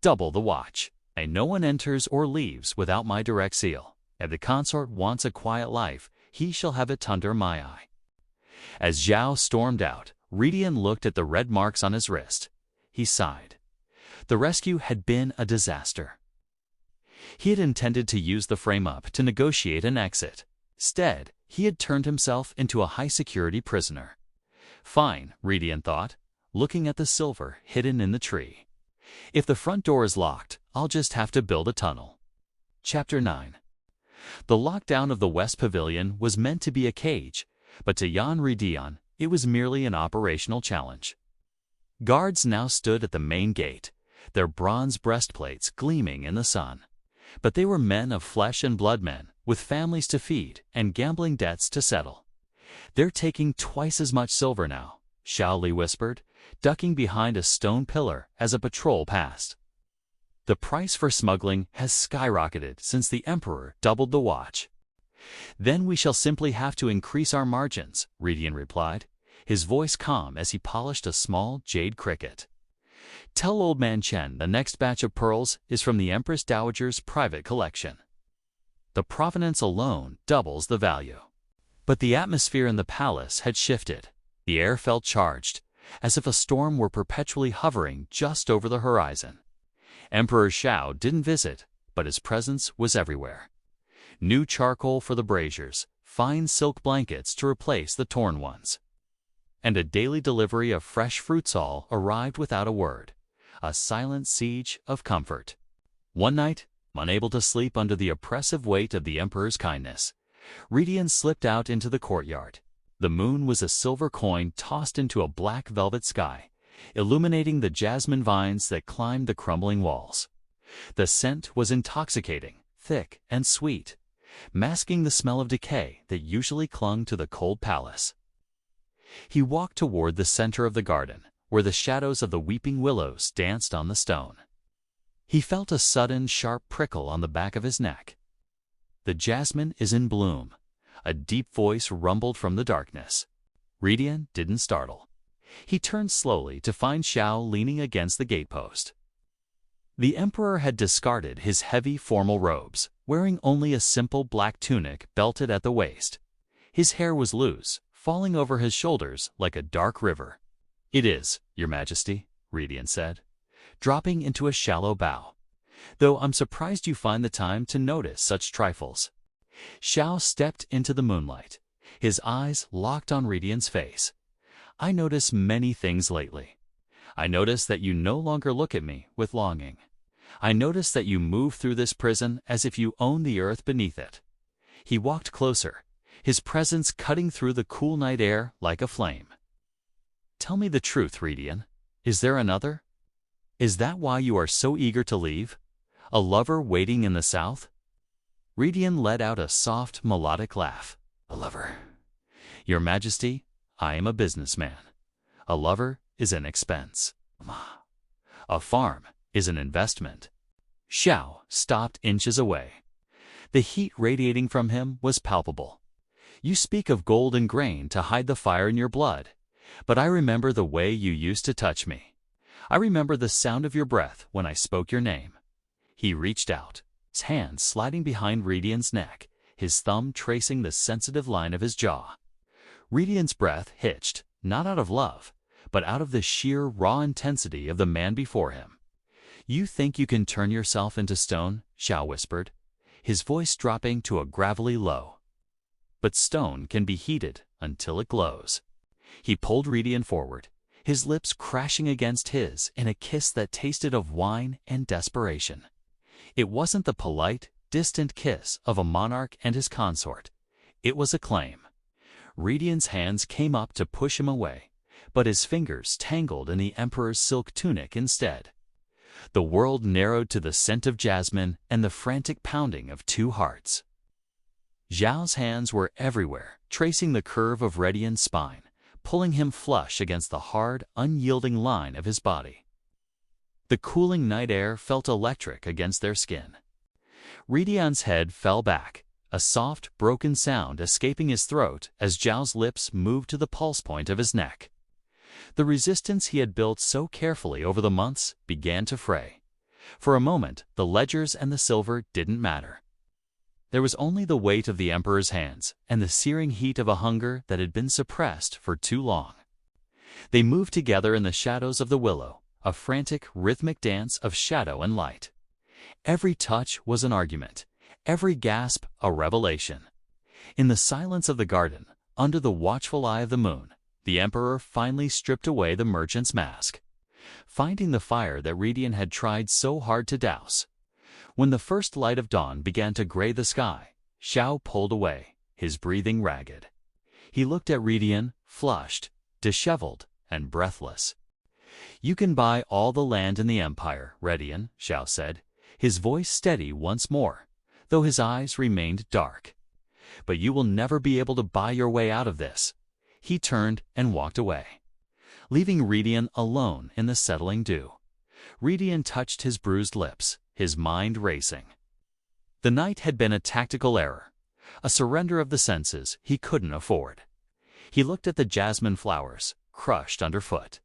Double the watch. And no one enters or leaves without my direct seal. If the consort wants a quiet life, he shall have it under my eye. As Zhao stormed out, Redian looked at the red marks on his wrist. He sighed. The rescue had been a disaster. He had intended to use the frame-up to negotiate an exit. Instead, he had turned himself into a high-security prisoner. Fine, Redian thought, looking at the silver hidden in the tree. If the front door is locked, I'll just have to build a tunnel. Chapter 9. The lockdown of the West Pavilion was meant to be a cage, but to Yan Redian, it was merely an operational challenge. Guards now stood at the main gate, their bronze breastplates gleaming in the sun. But they were men of flesh and blood, men with families to feed and gambling debts to settle. They're taking twice as much silver now, Xiao Li whispered, ducking behind a stone pillar as a patrol passed. The price for smuggling has skyrocketed since the Emperor doubled the watch. Then we shall simply have to increase our margins, Redian replied, his voice calm as he polished a small jade cricket. Tell Old Man Chen the next batch of pearls is from the Empress Dowager's private collection. The provenance alone doubles the value. But the atmosphere in the palace had shifted. The air felt charged, as if a storm were perpetually hovering just over the horizon. Emperor Xiao didn't visit, but his presence was everywhere. New charcoal for the braziers, fine silk blankets to replace the torn ones. And a daily delivery of fresh fruits all arrived without a word. A silent siege of comfort. One night, unable to sleep under the oppressive weight of the Emperor's kindness, Redian slipped out into the courtyard. The moon was a silver coin tossed into a black velvet sky, illuminating the jasmine vines that climbed the crumbling walls. The scent was intoxicating, thick and sweet, masking the smell of decay that usually clung to the cold palace. He walked toward the center of the garden, where the shadows of the weeping willows danced on the stone. He felt a sudden, sharp prickle on the back of his neck. The jasmine is in bloom, a deep voice rumbled from the darkness. Redian didn't startle. He turned slowly to find Xiao leaning against the gatepost. The Emperor had discarded his heavy formal robes, wearing only a simple black tunic belted at the waist. His hair was loose, falling over his shoulders like a dark river. It is, Your Majesty, Redian said, dropping into a shallow bow. Though I'm surprised you find the time to notice such trifles. Xiao stepped into the moonlight, his eyes locked on Redian's face. I notice many things lately. I notice that you no longer look at me with longing. I notice that you move through this prison as if you own the earth beneath it. He walked closer, his presence cutting through the cool night air like a flame. Tell me the truth, Redian. Is there another? Is that why you are so eager to leave? A lover waiting in the south? Redian let out a soft, melodic laugh. A lover. Your Majesty, I am a businessman. A lover is an expense. A farm is an investment. Xiao stopped inches away. The heat radiating from him was palpable. You speak of gold and grain to hide the fire in your blood, but I remember the way you used to touch me. I remember the sound of your breath when I spoke your name. He reached out, his hand sliding behind Redian's neck, his thumb tracing the sensitive line of his jaw. Redian's breath hitched, not out of love, but out of the sheer raw intensity of the man before him. You think you can turn yourself into stone? Xiao whispered, his voice dropping to a gravelly low. But stone can be heated until it glows. He pulled Redian forward, his lips crashing against his in a kiss that tasted of wine and desperation. It wasn't the polite, distant kiss of a monarch and his consort. It was a claim. Redian's hands came up to push him away, but his fingers tangled in the Emperor's silk tunic instead. The world narrowed to the scent of jasmine and the frantic pounding of two hearts. Zhao's hands were everywhere, tracing the curve of Redian's spine, pulling him flush against the hard, unyielding line of his body. The cooling night air felt electric against their skin. Redian's head fell back, a soft, broken sound escaping his throat as Zhao's lips moved to the pulse point of his neck. The resistance he had built so carefully over the months began to fray. For a moment, the ledgers and the silver didn't matter. There was only the weight of the Emperor's hands and the searing heat of a hunger that had been suppressed for too long. They moved together in the shadows of the willow, a frantic, rhythmic dance of shadow and light. Every touch was an argument, every gasp a revelation. In the silence of the garden, under the watchful eye of the moon, the Emperor finally stripped away the merchant's mask, finding the fire that Redian had tried so hard to douse. When the first light of dawn began to gray the sky, Xiao pulled away, his breathing ragged. He looked at Redian, flushed, disheveled, and breathless. You can buy all the land in the Empire, Redian, Xiao said, his voice steady once more, though his eyes remained dark. But you will never be able to buy your way out of this. He turned and walked away, leaving Redian alone in the settling dew. Redian touched his bruised lips, his mind racing. The night had been a tactical error, a surrender of the senses he couldn't afford. He looked at the jasmine flowers, crushed underfoot.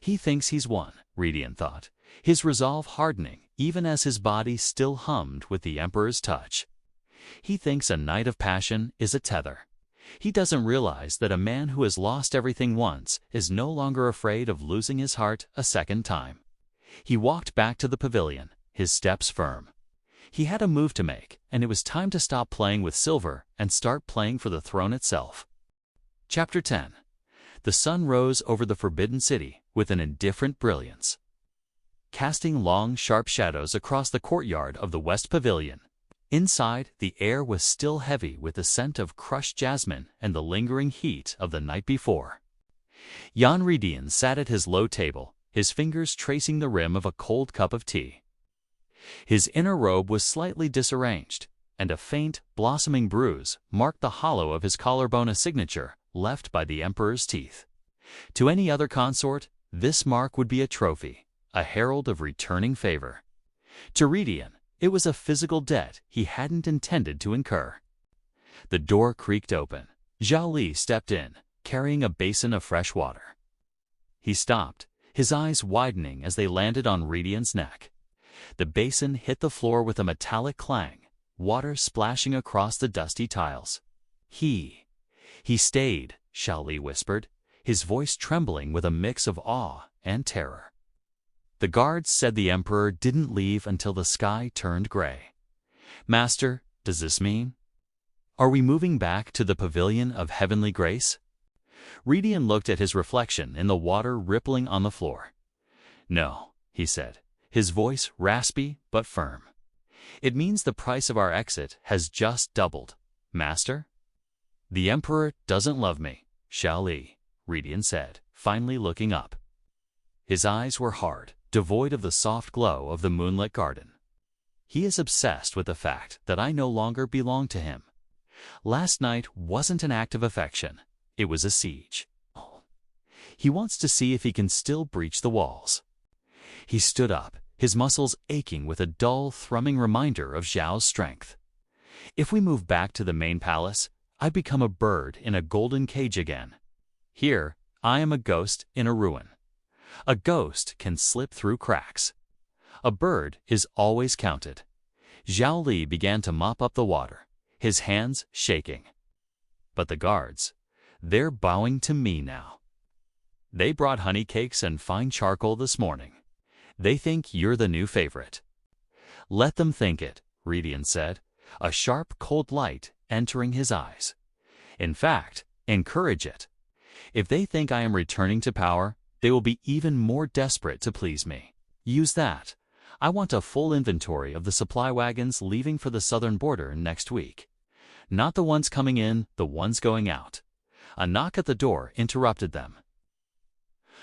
He thinks he's won, Redian thought, his resolve hardening even as his body still hummed with the Emperor's touch. He thinks a night of passion is a tether. He doesn't realize that a man who has lost everything once is no longer afraid of losing his heart a second time. He walked back to the pavilion, his steps firm. He had a move to make, and it was time to stop playing with silver and start playing for the throne itself. Chapter 10. The sun rose over the Forbidden City with an indifferent brilliance, casting long, sharp shadows across the courtyard of the West Pavilion. Inside, the air was still heavy with the scent of crushed jasmine and the lingering heat of the night before. Jan Redian sat at his low table, his fingers tracing the rim of a cold cup of tea. His inner robe was slightly disarranged, and a faint, blossoming bruise marked the hollow of his collarbone, a signature left by the Emperor's teeth. To any other consort, this mark would be a trophy, a herald of returning favor. To Redian, it was a physical debt he hadn't intended to incur. The door creaked open. Zhao Li stepped in, carrying a basin of fresh water. He stopped, his eyes widening as they landed on Redian's neck. The basin hit the floor with a metallic clang, water splashing across the dusty tiles. He stayed, Zhao Li whispered, his voice trembling with a mix of awe and terror. The guards said the Emperor didn't leave until the sky turned gray. Master, does this mean? Are we moving back to the Pavilion of Heavenly Grace? Redian looked at his reflection in the water rippling on the floor. No, he said, his voice raspy but firm. It means the price of our exit has just doubled, Master. The Emperor doesn't love me, Zhao Li, Redian said, finally looking up. His eyes were hard, devoid of the soft glow of the moonlit garden. He is obsessed with the fact that I no longer belong to him. Last night wasn't an act of affection. It was a siege. He wants to see if he can still breach the walls. He stood up, his muscles aching with a dull, thrumming reminder of Zhao's strength. If we move back to the main palace, I become a bird in a golden cage again. Here, I am a ghost in a ruin. A ghost can slip through cracks. A bird is always counted. Zhao Li began to mop up the water, his hands shaking. But the guards, they're bowing to me now. They brought honey cakes and fine charcoal this morning. They think you're the new favorite. Let them think it, Redian said, a sharp, cold light entering his eyes. In fact, encourage it. If they think I am returning to power, they will be even more desperate to please me. Use that. I want a full inventory of the supply wagons leaving for the southern border next week. Not the ones coming in, the ones going out. A knock at the door interrupted them.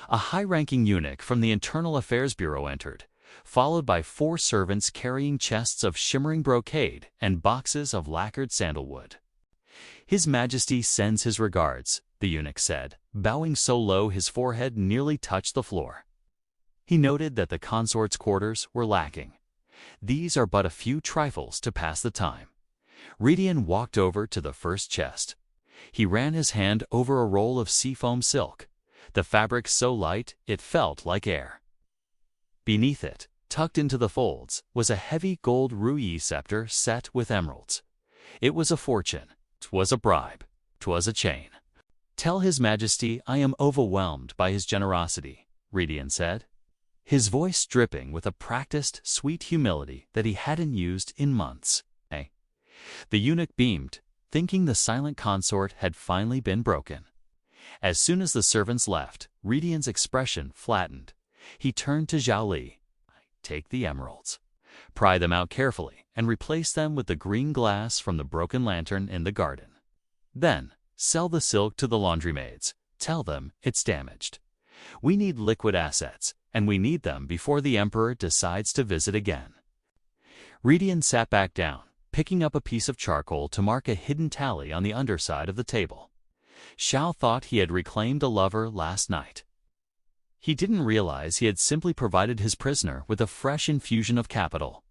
A high-ranking eunuch from the Internal Affairs Bureau entered, followed by 4 servants carrying chests of shimmering brocade and boxes of lacquered sandalwood. His Majesty sends his regards, the eunuch said, bowing so low his forehead nearly touched the floor. He noted that the consort's quarters were lacking. These are but a few trifles to pass the time. Redian walked over to the first chest. He ran his hand over a roll of seafoam silk, the fabric so light it felt like air. Beneath it, tucked into the folds, was a heavy gold ruyi scepter set with emeralds. It was a fortune. 'Twas a bribe. 'Twas a chain. Tell His Majesty I am overwhelmed by his generosity, Redian said, his voice dripping with a practiced, sweet humility that he hadn't used in months. The eunuch beamed, thinking the silent consort had finally been broken. As soon as the servants left, Redian's expression flattened. He turned to Zhao Li. Take the emeralds. Pry them out carefully and replace them with the green glass from the broken lantern in the garden. Then, sell the silk to the laundry maids. Tell them it's damaged. We need liquid assets, and we need them before the Emperor decides to visit again. Redian sat back down, picking up a piece of charcoal to mark a hidden tally on the underside of the table. Xiao thought he had reclaimed a lover last night. He didn't realize he had simply provided his prisoner with a fresh infusion of capital.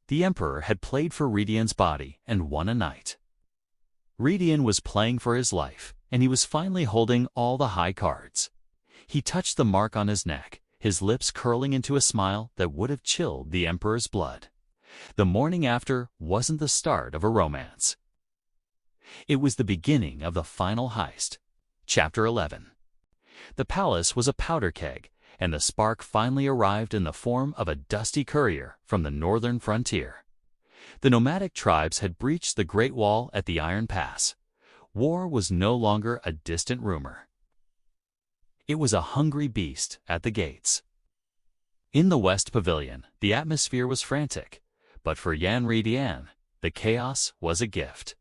The Emperor had played for Redian's body and won a night. Redian was playing for his life, and he was finally holding all the high cards. He touched the mark on his neck, his lips curling into a smile that would have chilled the Emperor's blood. The morning after wasn't the start of a romance. It was the beginning of the final heist. Chapter 11. The palace was a powder keg, and the spark finally arrived in the form of a dusty courier from the northern frontier. The nomadic tribes had breached the Great Wall at the Iron Pass. War was no longer a distant rumor. It was a hungry beast at the gates. In the West Pavilion, the atmosphere was frantic, but for Yan Redian, the chaos was a gift.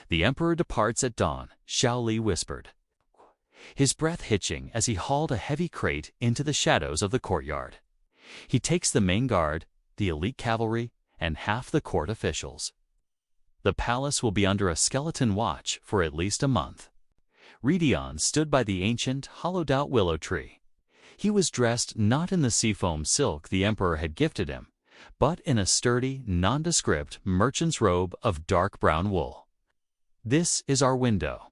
The Emperor departs at dawn, Zhao Li whispered, his breath hitching as he hauled a heavy crate into the shadows of the courtyard. He takes the main guard, the elite cavalry, and half the court officials. The palace will be under a skeleton watch for at least a month. Redian stood by the ancient, hollowed-out willow tree. He was dressed not in the seafoam silk the Emperor had gifted him, but in a sturdy, nondescript merchant's robe of dark brown wool. This is our window.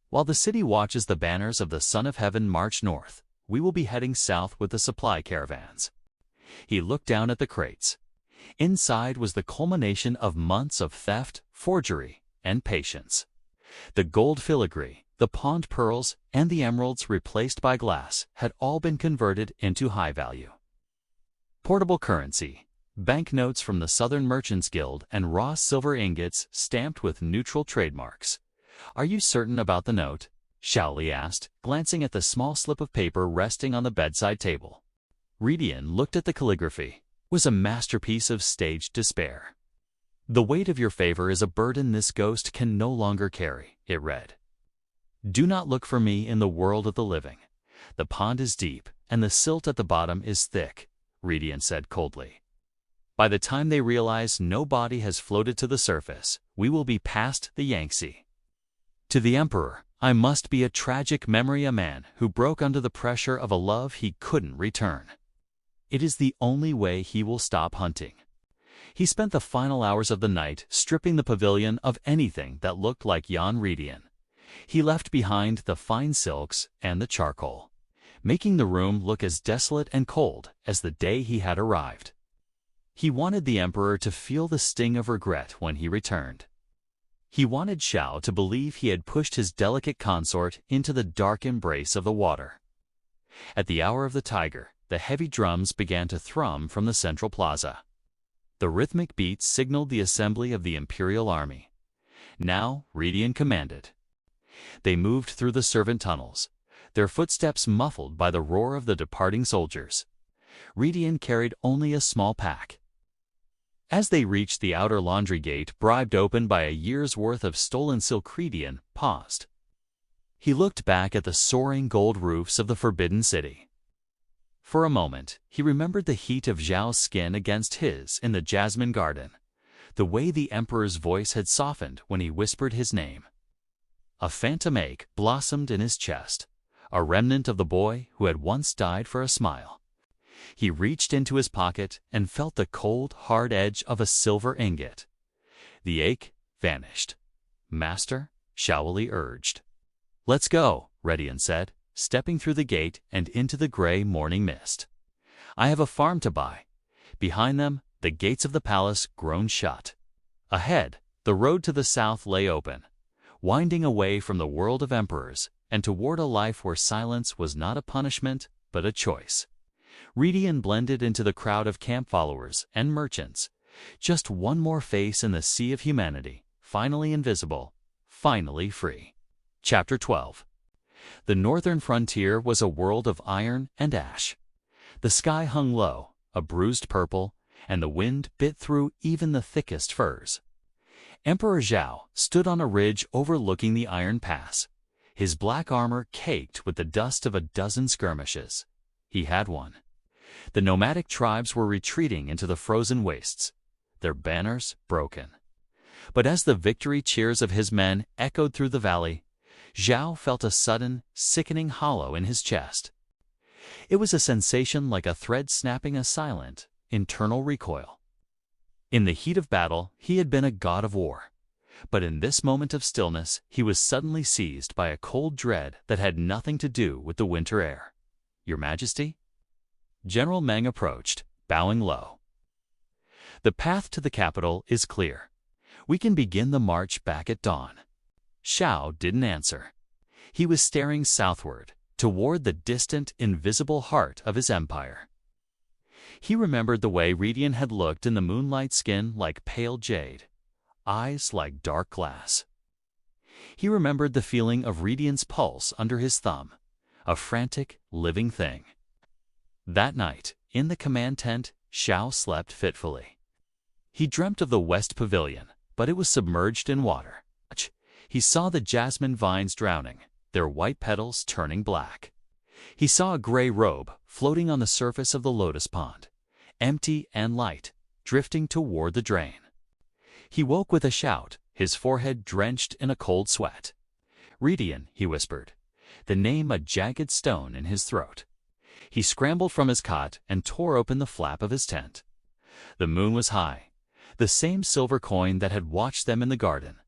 While the city watches the banners of the Son of Heaven march north, we will be heading south with the supply caravans. He looked down at the crates. Inside was the culmination of months of theft, forgery, and patience. The gold filigree, the pawned pearls, and the emeralds replaced by glass had all been converted into high value. Portable currency, banknotes from the Southern Merchants Guild, and raw silver ingots stamped with neutral trademarks. Are you certain about the note? Zhao Li asked, glancing at the small slip of paper resting on the bedside table. Redian looked at the calligraphy. It was a masterpiece of staged despair. The weight of your favor is a burden this ghost can no longer carry, it read. Do not look for me in the world of the living. The pond is deep, and the silt at the bottom is thick, Redian said coldly. By the time they realize no body has floated to the surface, we will be past the Yangtze. To the Emperor, I must be a tragic memory, a man who broke under the pressure of a love he couldn't return. It is the only way he will stop hunting. He spent the final hours of the night stripping the pavilion of anything that looked like Jan Redian. He left behind the fine silks and the charcoal, making the room look as desolate and cold as the day he had arrived. He wanted the Emperor to feel the sting of regret when he returned. He wanted Xiao to believe he had pushed his delicate consort into the dark embrace of the water. At the hour of the tiger, the heavy drums began to thrum from the central plaza. The rhythmic beats signaled the assembly of the Imperial army. Now Redian commanded. They moved through the servant tunnels, their footsteps muffled by the roar of the departing soldiers. Redian carried only a small pack. As they reached the outer laundry gate, bribed open by a year's worth of stolen silk, Redian paused. He looked back at the soaring gold roofs of the Forbidden City. For a moment, he remembered the heat of Zhao's skin against his in the Jasmine Garden, the way the Emperor's voice had softened when he whispered his name. A phantom ache blossomed in his chest, a remnant of the boy who had once died for a smile. He reached into his pocket and felt the cold, hard edge of a silver ingot. The ache vanished. "Master," Xiaoli urged. "Let's go," Redian said, stepping through the gate and into the gray morning mist. "I have a farm to buy." Behind them, the gates of the palace groaned shut. Ahead, the road to the south lay open, winding away from the world of emperors and toward a life where silence was not a punishment but a choice. Redian blended into the crowd of camp followers and merchants, just one more face in the sea of humanity, finally invisible, finally free. Chapter 12. The northern frontier was a world of iron and ash. The sky hung low, a bruised purple, and the wind bit through even the thickest firs. Emperor Zhao stood on a ridge overlooking the Iron Pass, his black armor caked with the dust of a dozen skirmishes. He had won. The nomadic tribes were retreating into the frozen wastes, their banners broken. But as the victory cheers of his men echoed through the valley, Zhao felt a sudden, sickening hollow in his chest. It was a sensation like a thread snapping, a silent, internal recoil. In the heat of battle, he had been a god of war. But in this moment of stillness, he was suddenly seized by a cold dread that had nothing to do with the winter air. "Your Majesty?" General Meng approached, bowing low. "The path to the capital is clear. We can begin the march back at dawn." Xiao didn't answer. He was staring southward, toward the distant, invisible heart of his empire. He remembered the way Redian had looked in the moonlight, skin like pale jade, eyes like dark glass. He remembered the feeling of Redian's pulse under his thumb, a frantic, living thing. That night, in the command tent, Xiao slept fitfully. He dreamt of the West Pavilion, but it was submerged in water. He saw the jasmine vines drowning, their white petals turning black. He saw a gray robe floating on the surface of the lotus pond, empty and light, drifting toward the drain. He woke with a shout, his forehead drenched in a cold sweat. "Redian," he whispered, the name a jagged stone in his throat. He scrambled from his cot and tore open the flap of his tent. The moon was high, the same silver coin that had watched them in the garden,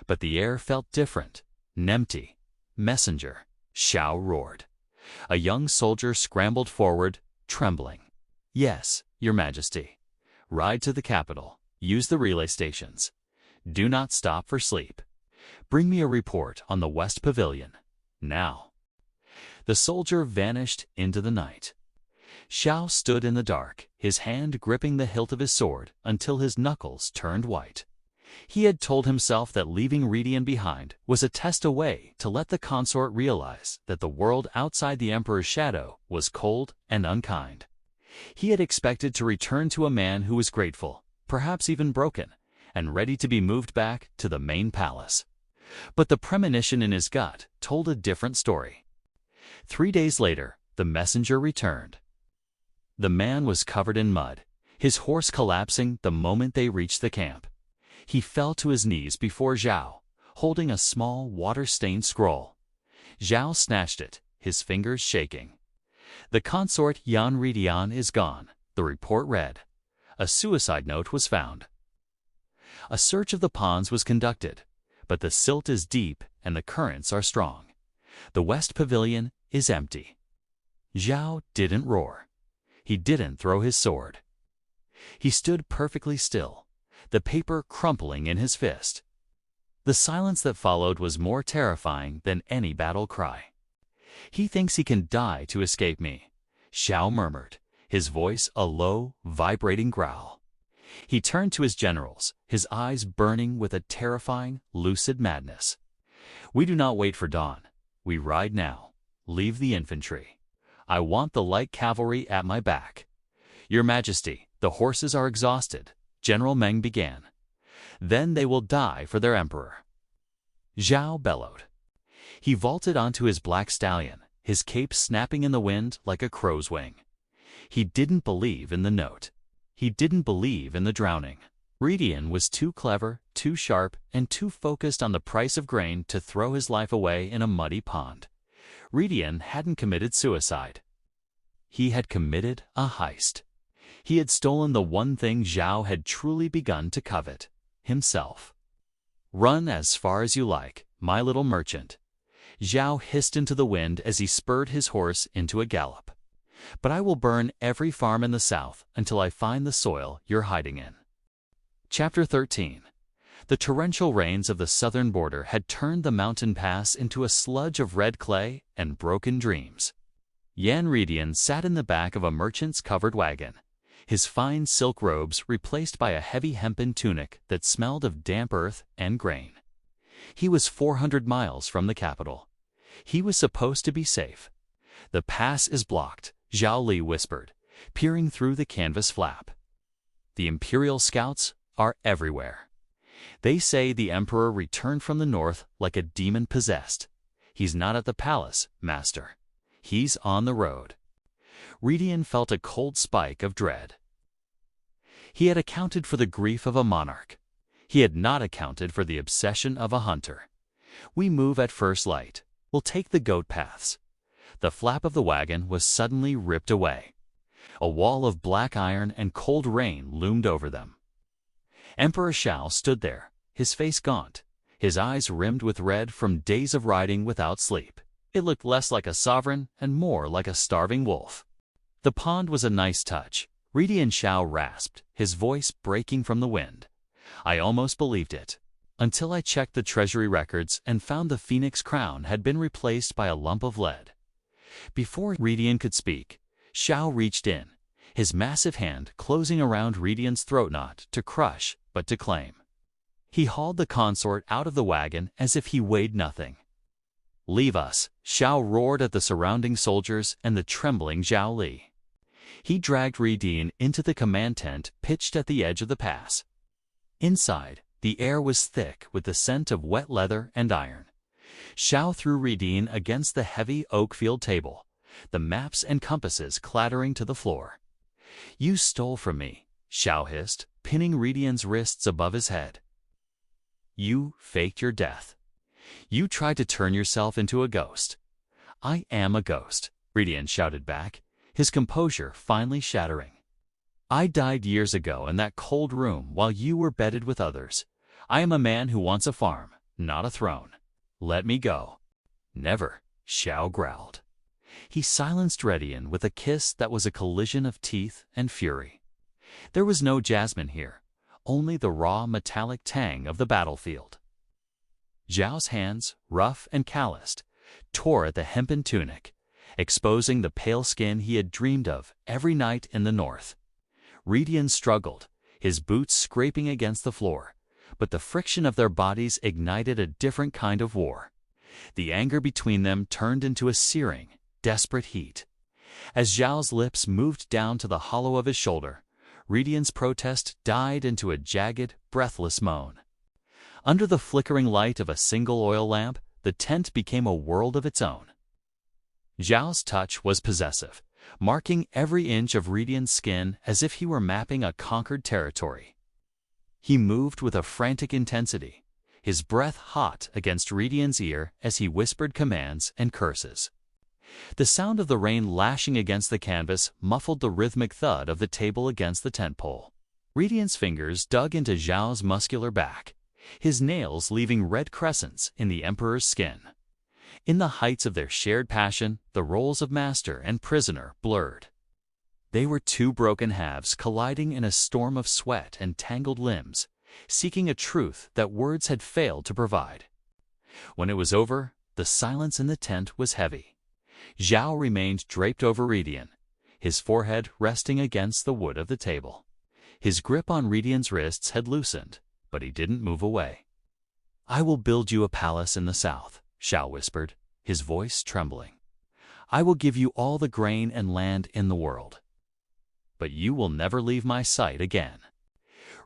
but the air felt different, empty. "Messenger," Xiao roared. A young soldier scrambled forward, trembling. "Yes, Your Majesty. Ride to the capital. Use the relay stations. Do not stop for sleep. Bring me a report on the West Pavilion. Now." The soldier vanished into the night. Xiao stood in the dark, his hand gripping the hilt of his sword until his knuckles turned white. He had told himself that leaving Redian behind was a test, a way to let the consort realize that the world outside the Emperor's shadow was cold and unkind. He had expected to return to a man who was grateful, perhaps even broken, and ready to be moved back to the main palace. But the premonition in his gut told a different story. 3 days later, the messenger returned. The man was covered in mud, his horse collapsing the moment they reached the camp. He fell to his knees before Zhao, holding a small water-stained scroll. Zhao snatched it, his fingers shaking. The consort Redian is gone, the report read. A suicide note was found. A search of the ponds was conducted, but the silt is deep and the currents are strong. The West Pavilion is empty. Zhao didn't roar. He didn't throw his sword. He stood perfectly still, the paper crumpling in his fist. The silence that followed was more terrifying than any battle cry. "He thinks he can die to escape me," Zhao murmured, his voice a low, vibrating growl. He turned to his generals, his eyes burning with a terrifying, lucid madness. "We do not wait for dawn. We ride now. Leave the infantry. I want the light cavalry at my back." "Your Majesty, the horses are exhausted," General Meng began. "Then they will die for their emperor." Zhao bellowed. He vaulted onto his black stallion, his cape snapping in the wind like a crow's wing. He didn't believe in the note. He didn't believe in the drowning. Redian was too clever, too sharp, and too focused on the price of grain to throw his life away in a muddy pond. Redian hadn't committed suicide. He had committed a heist. He had stolen the one thing Zhao had truly begun to covet, himself. "Run as far as you like, my little merchant," Zhao hissed into the wind as he spurred his horse into a gallop. "But I will burn every farm in the south until I find the soil you're hiding in." Chapter 13. The torrential rains of the southern border had turned the mountain pass into a sludge of red clay and broken dreams. Redian sat in the back of a merchant's covered wagon, his fine silk robes replaced by a heavy hempen tunic that smelled of damp earth and grain. He was 400 miles from the capital. He was supposed to be safe. "The pass is blocked," Zhao Li whispered, peering through the canvas flap. "The Imperial scouts are everywhere. They say the Emperor returned from the north like a demon possessed. He's not at the palace, Master. He's on the road." Redian felt a cold spike of dread. He had accounted for the grief of a monarch. He had not accounted for the obsession of a hunter. "We move at first light. We'll take the goat paths." The flap of the wagon was suddenly ripped away. A wall of black iron and cold rain loomed over them. Emperor Shao stood there, his face gaunt, his eyes rimmed with red from days of riding without sleep. It looked less like a sovereign and more like a starving wolf. The pond was a nice touch, Redian Shao rasped, his voice breaking from the wind. "I almost believed it, until I checked the treasury records and found the phoenix crown had been replaced by a lump of lead." Before Redian could speak, Shao reached in, his massive hand closing around Redian's throat knot to crush but to claim. He hauled the consort out of the wagon as if he weighed nothing. "Leave us," Shao roared at the surrounding soldiers and the trembling Zhao Li. He dragged Redian into the command tent pitched at the edge of the pass. Inside, the air was thick with the scent of wet leather and iron. Shao threw Redian against the heavy oak-field table, the maps and compasses clattering to the floor. "You stole from me," Shao hissed, pinning Redian's wrists above his head. "You faked your death. You tried to turn yourself into a ghost." "I am a ghost," Redian shouted back, his composure finally shattering. "I died years ago in that cold room while you were bedded with others. I am a man who wants a farm, not a throne. Let me go." "Never," Shao growled. He silenced Redian with a kiss that was a collision of teeth and fury. There was no jasmine here, only the raw metallic tang of the battlefield. Zhao's hands, rough and calloused, tore at the hempen tunic, exposing the pale skin he had dreamed of every night in the north. Redian struggled, his boots scraping against the floor, but the friction of their bodies ignited a different kind of war. The anger between them turned into a searing, desperate heat. As Zhao's lips moved down to the hollow of his shoulder, Redian's protest died into a jagged, breathless moan. Under the flickering light of a single oil lamp, the tent became a world of its own. Zhao's touch was possessive, marking every inch of Redian's skin as if he were mapping a conquered territory. He moved with a frantic intensity, his breath hot against Redian's ear as he whispered commands and curses. The sound of the rain lashing against the canvas muffled the rhythmic thud of the table against the tent pole. Redian's fingers dug into Zhao's muscular back, his nails leaving red crescents in the Emperor's skin. In the heights of their shared passion, the roles of master and prisoner blurred. They were two broken halves colliding in a storm of sweat and tangled limbs, seeking a truth that words had failed to provide. When it was over, the silence in the tent was heavy. Zhao remained draped over Redian, his forehead resting against the wood of the table. His grip on Redian's wrists had loosened, but he didn't move away. "I will build you a palace in the south," Zhao whispered, his voice trembling. "I will give you all the grain and land in the world. But you will never leave my sight again."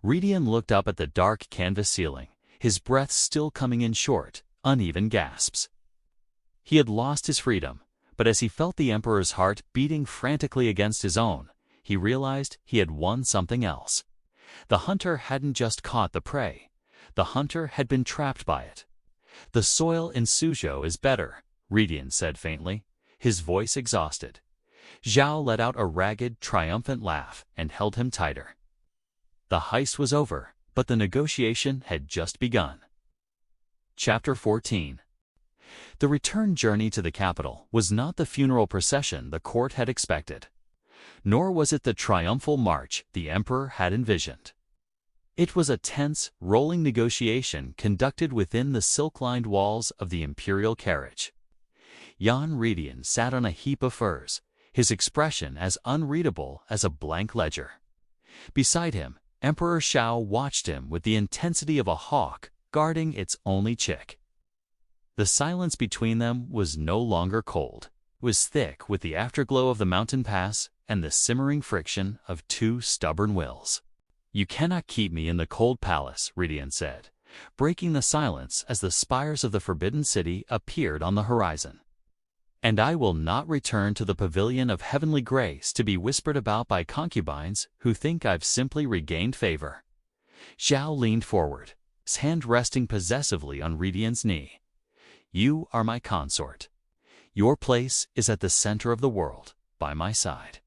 Redian looked up at the dark canvas ceiling, his breath still coming in short, uneven gasps. He had lost his freedom, but as he felt the Emperor's heart beating frantically against his own, he realized he had won something else. The hunter hadn't just caught the prey. The hunter had been trapped by it. "The soil in Suzhou is better," Redian said faintly, his voice exhausted. Zhao let out a ragged, triumphant laugh and held him tighter. The heist was over, but the negotiation had just begun. Chapter 14. The return journey to the capital was not the funeral procession the court had expected, nor was it the triumphal march the Emperor had envisioned. It was a tense, rolling negotiation conducted within the silk-lined walls of the Imperial carriage. Jan Redian sat on a heap of furs, his expression as unreadable as a blank ledger. Beside him, Emperor Shao watched him with the intensity of a hawk guarding its only chick. The silence between them was no longer cold. It was thick with the afterglow of the mountain pass and the simmering friction of two stubborn wills. "You cannot keep me in the cold palace," Redian said, breaking the silence as the spires of the Forbidden City appeared on the horizon. "And I will not return to the pavilion of heavenly grace to be whispered about by concubines who think I've simply regained favor." Zhao leaned forward, his hand resting possessively on Redian's knee. "You are my consort. Your place is at the center of the world, by my side."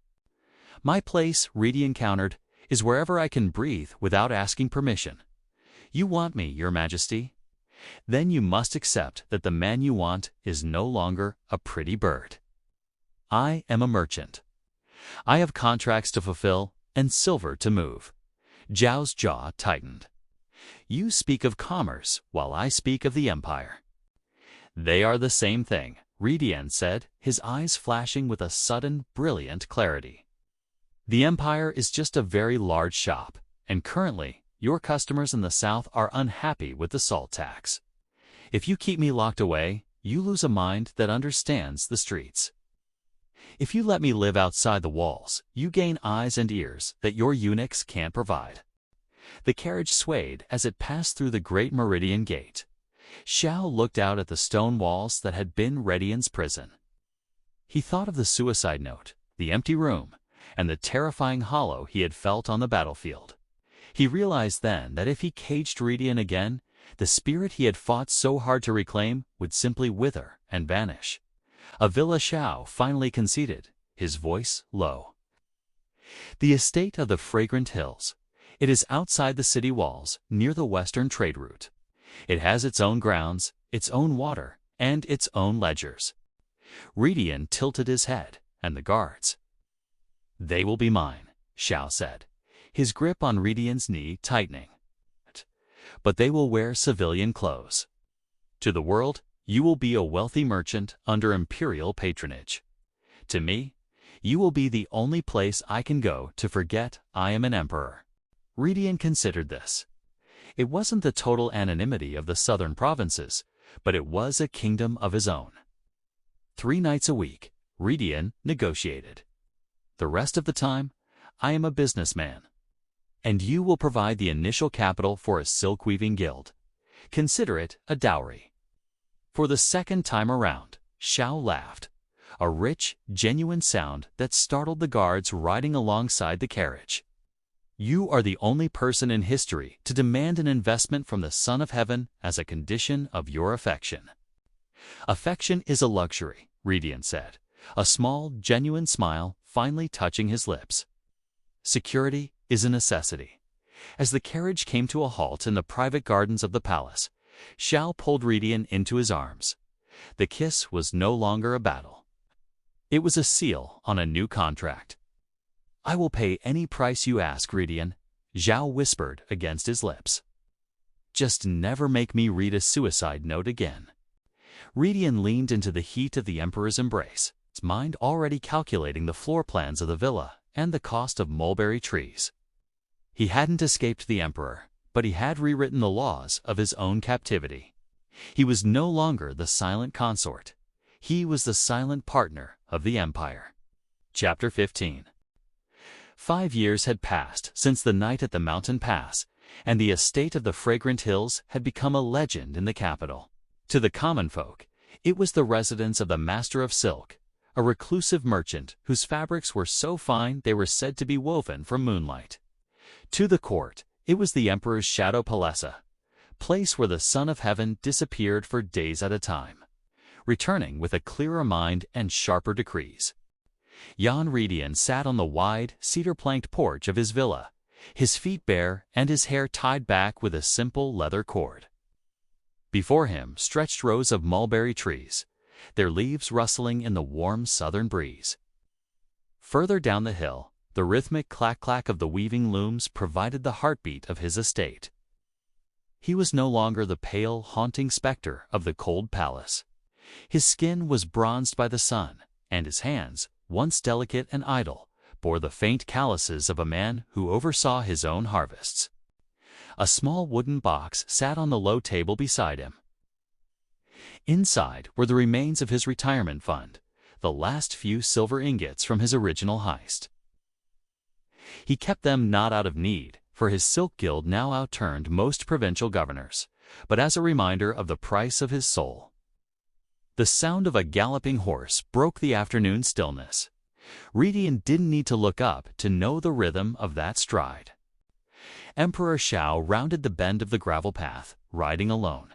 "My place," Redian countered, "is wherever I can breathe without asking permission. You want me, Your Majesty? Then you must accept that the man you want is no longer a pretty bird. I am a merchant. I have contracts to fulfill and silver to move." Zhao's jaw tightened. "You speak of commerce while I speak of the Empire." "They are the same thing," Redian said, his eyes flashing with a sudden, brilliant clarity. "The Empire is just a very large shop, and currently, your customers in the south are unhappy with the salt tax. If you keep me locked away, you lose a mind that understands the streets. If you let me live outside the walls, you gain eyes and ears that your eunuchs can't provide." The carriage swayed as it passed through the great Meridian gate. Shao looked out at the stone walls that had been Redian's prison. He thought of the suicide note, the empty room, and the terrifying hollow he had felt on the battlefield. He realized then that if he caged Redian again, the spirit he had fought so hard to reclaim would simply wither and vanish. Avila Shao finally conceded, his voice low. "The estate of the Fragrant Hills. It is outside the city walls, near the western trade route. It has its own grounds, its own water, and its own ledgers." Redian tilted his head, and the guards. "They will be mine," Shao said, his grip on Redian's knee tightening. "But they will wear civilian clothes. To the world, you will be a wealthy merchant under Imperial patronage. To me, you will be the only place I can go to forget I am an emperor." Redian considered this. It wasn't the total anonymity of the southern provinces, but it was a kingdom of his own. 3 nights a week, Redian negotiated. "The rest of the time, I am a businessman. And you will provide the initial capital for a silk-weaving guild. Consider it a dowry." For the second time around, Shao laughed, a rich, genuine sound that startled the guards riding alongside the carriage. You are the only person in history to demand an investment from the Son of Heaven as a condition of your affection. Affection is a luxury, Redian said, a small, genuine smile finally touching his lips. Security is a necessity. As the carriage came to a halt in the private gardens of the palace, Xiao pulled Redian into his arms. The kiss was no longer a battle. It was a seal on a new contract. "I will pay any price you ask, Redian," Xiao whispered against his lips. "Just never make me read a suicide note again." Redian leaned into the heat of the Emperor's embrace, his mind already calculating the floor plans of the villa and the cost of mulberry trees. He hadn't escaped the Emperor, but he had rewritten the laws of his own captivity. He was no longer the silent consort. He was the silent partner of the Empire. Chapter 15. 5 years had passed since the night at the mountain pass, and the estate of the Fragrant Hills had become a legend in the capital. To the common folk, it was the residence of the Master of Silk, a reclusive merchant whose fabrics were so fine they were said to be woven from moonlight. To the court, it was the Emperor's Shadow Palessa, place where the Son of Heaven disappeared for days at a time, returning with a clearer mind and sharper decrees. Jan Redian sat on the wide, cedar-planked porch of his villa, his feet bare and his hair tied back with a simple leather cord. Before him stretched rows of mulberry trees, their leaves rustling in the warm southern breeze. Further down the hill, the rhythmic clack-clack of the weaving looms provided the heartbeat of his estate. He was no longer the pale, haunting specter of the cold palace. His skin was bronzed by the sun, and his hands, once delicate and idle, bore the faint calluses of a man who oversaw his own harvests. A small wooden box sat on the low table beside him. Inside were the remains of his retirement fund, the last few silver ingots from his original heist. He kept them not out of need, for his silk guild now outturned most provincial governors, but as a reminder of the price of his soul. The sound of a galloping horse broke the afternoon stillness. Redian didn't need to look up to know the rhythm of that stride. Emperor Xiao rounded the bend of the gravel path, riding alone.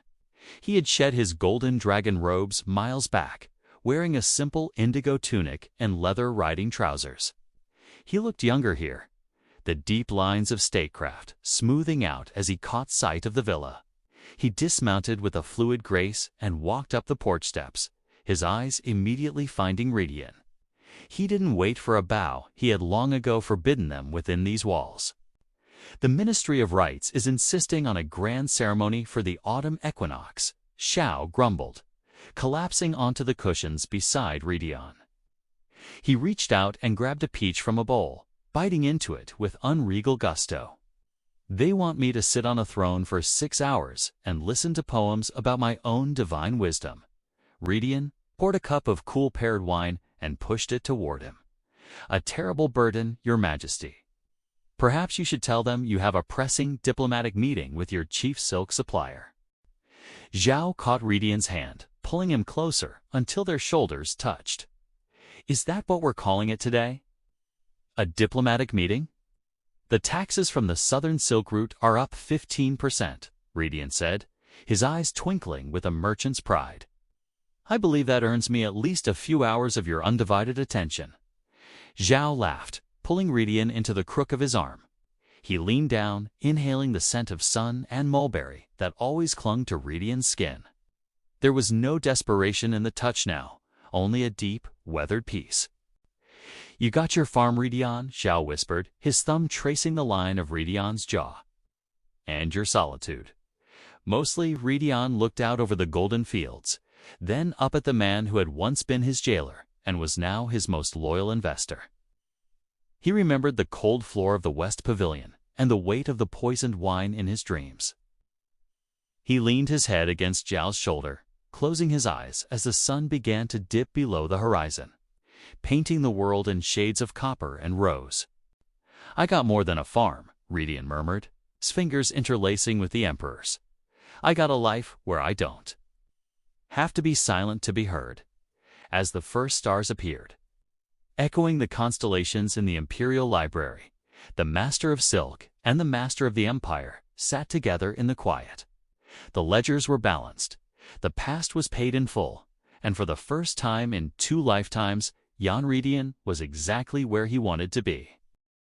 He had shed his golden dragon robes miles back, wearing a simple indigo tunic and leather riding trousers. He looked younger here, the deep lines of statecraft smoothing out as he caught sight of the villa. He dismounted with a fluid grace and walked up the porch steps, his eyes immediately finding Redian. He didn't wait for a bow he had long ago forbidden them within these walls. "The Ministry of Rites is insisting on a grand ceremony for the autumn equinox," Xiao grumbled, collapsing onto the cushions beside Redian. He reached out and grabbed a peach from a bowl, biting into it with unregal gusto. "They want me to sit on a throne for 6 hours and listen to poems about my own divine wisdom." Redian poured a cup of cool paired wine and pushed it toward him. "A terrible burden, Your Majesty. Perhaps you should tell them you have a pressing diplomatic meeting with your chief silk supplier." Xiao caught Redian's hand, pulling him closer until their shoulders touched. "Is that what we're calling it today? A diplomatic meeting?" "The taxes from the southern silk route are up 15%, Redian said, his eyes twinkling with a merchant's pride. "I believe that earns me at least a few hours of your undivided attention." Xiao laughed, pulling Redian into the crook of his arm. He leaned down, inhaling the scent of sun and mulberry that always clung to Redian's skin. There was no desperation in the touch now, only a deep, weathered peace. "You got your farm, Redian?" Xiao whispered, his thumb tracing the line of Redian's jaw. "And your solitude." Mostly, Redian looked out over the golden fields, then up at the man who had once been his jailer and was now his most loyal investor. He remembered the cold floor of the West Pavilion and the weight of the poisoned wine in his dreams. He leaned his head against Zhao's shoulder, closing his eyes as the sun began to dip below the horizon, painting the world in shades of copper and rose. "I got more than a farm," Redian murmured, his fingers interlacing with the Emperor's. "I got a life where I don't have to be silent to be heard." as the first stars appeared. Echoing the constellations in the Imperial library, the Master of Silk and the Master of the Empire sat together in the quiet. The ledgers were balanced, the past was paid in full, and for the first time in 2 lifetimes, Redian was exactly where he wanted to be.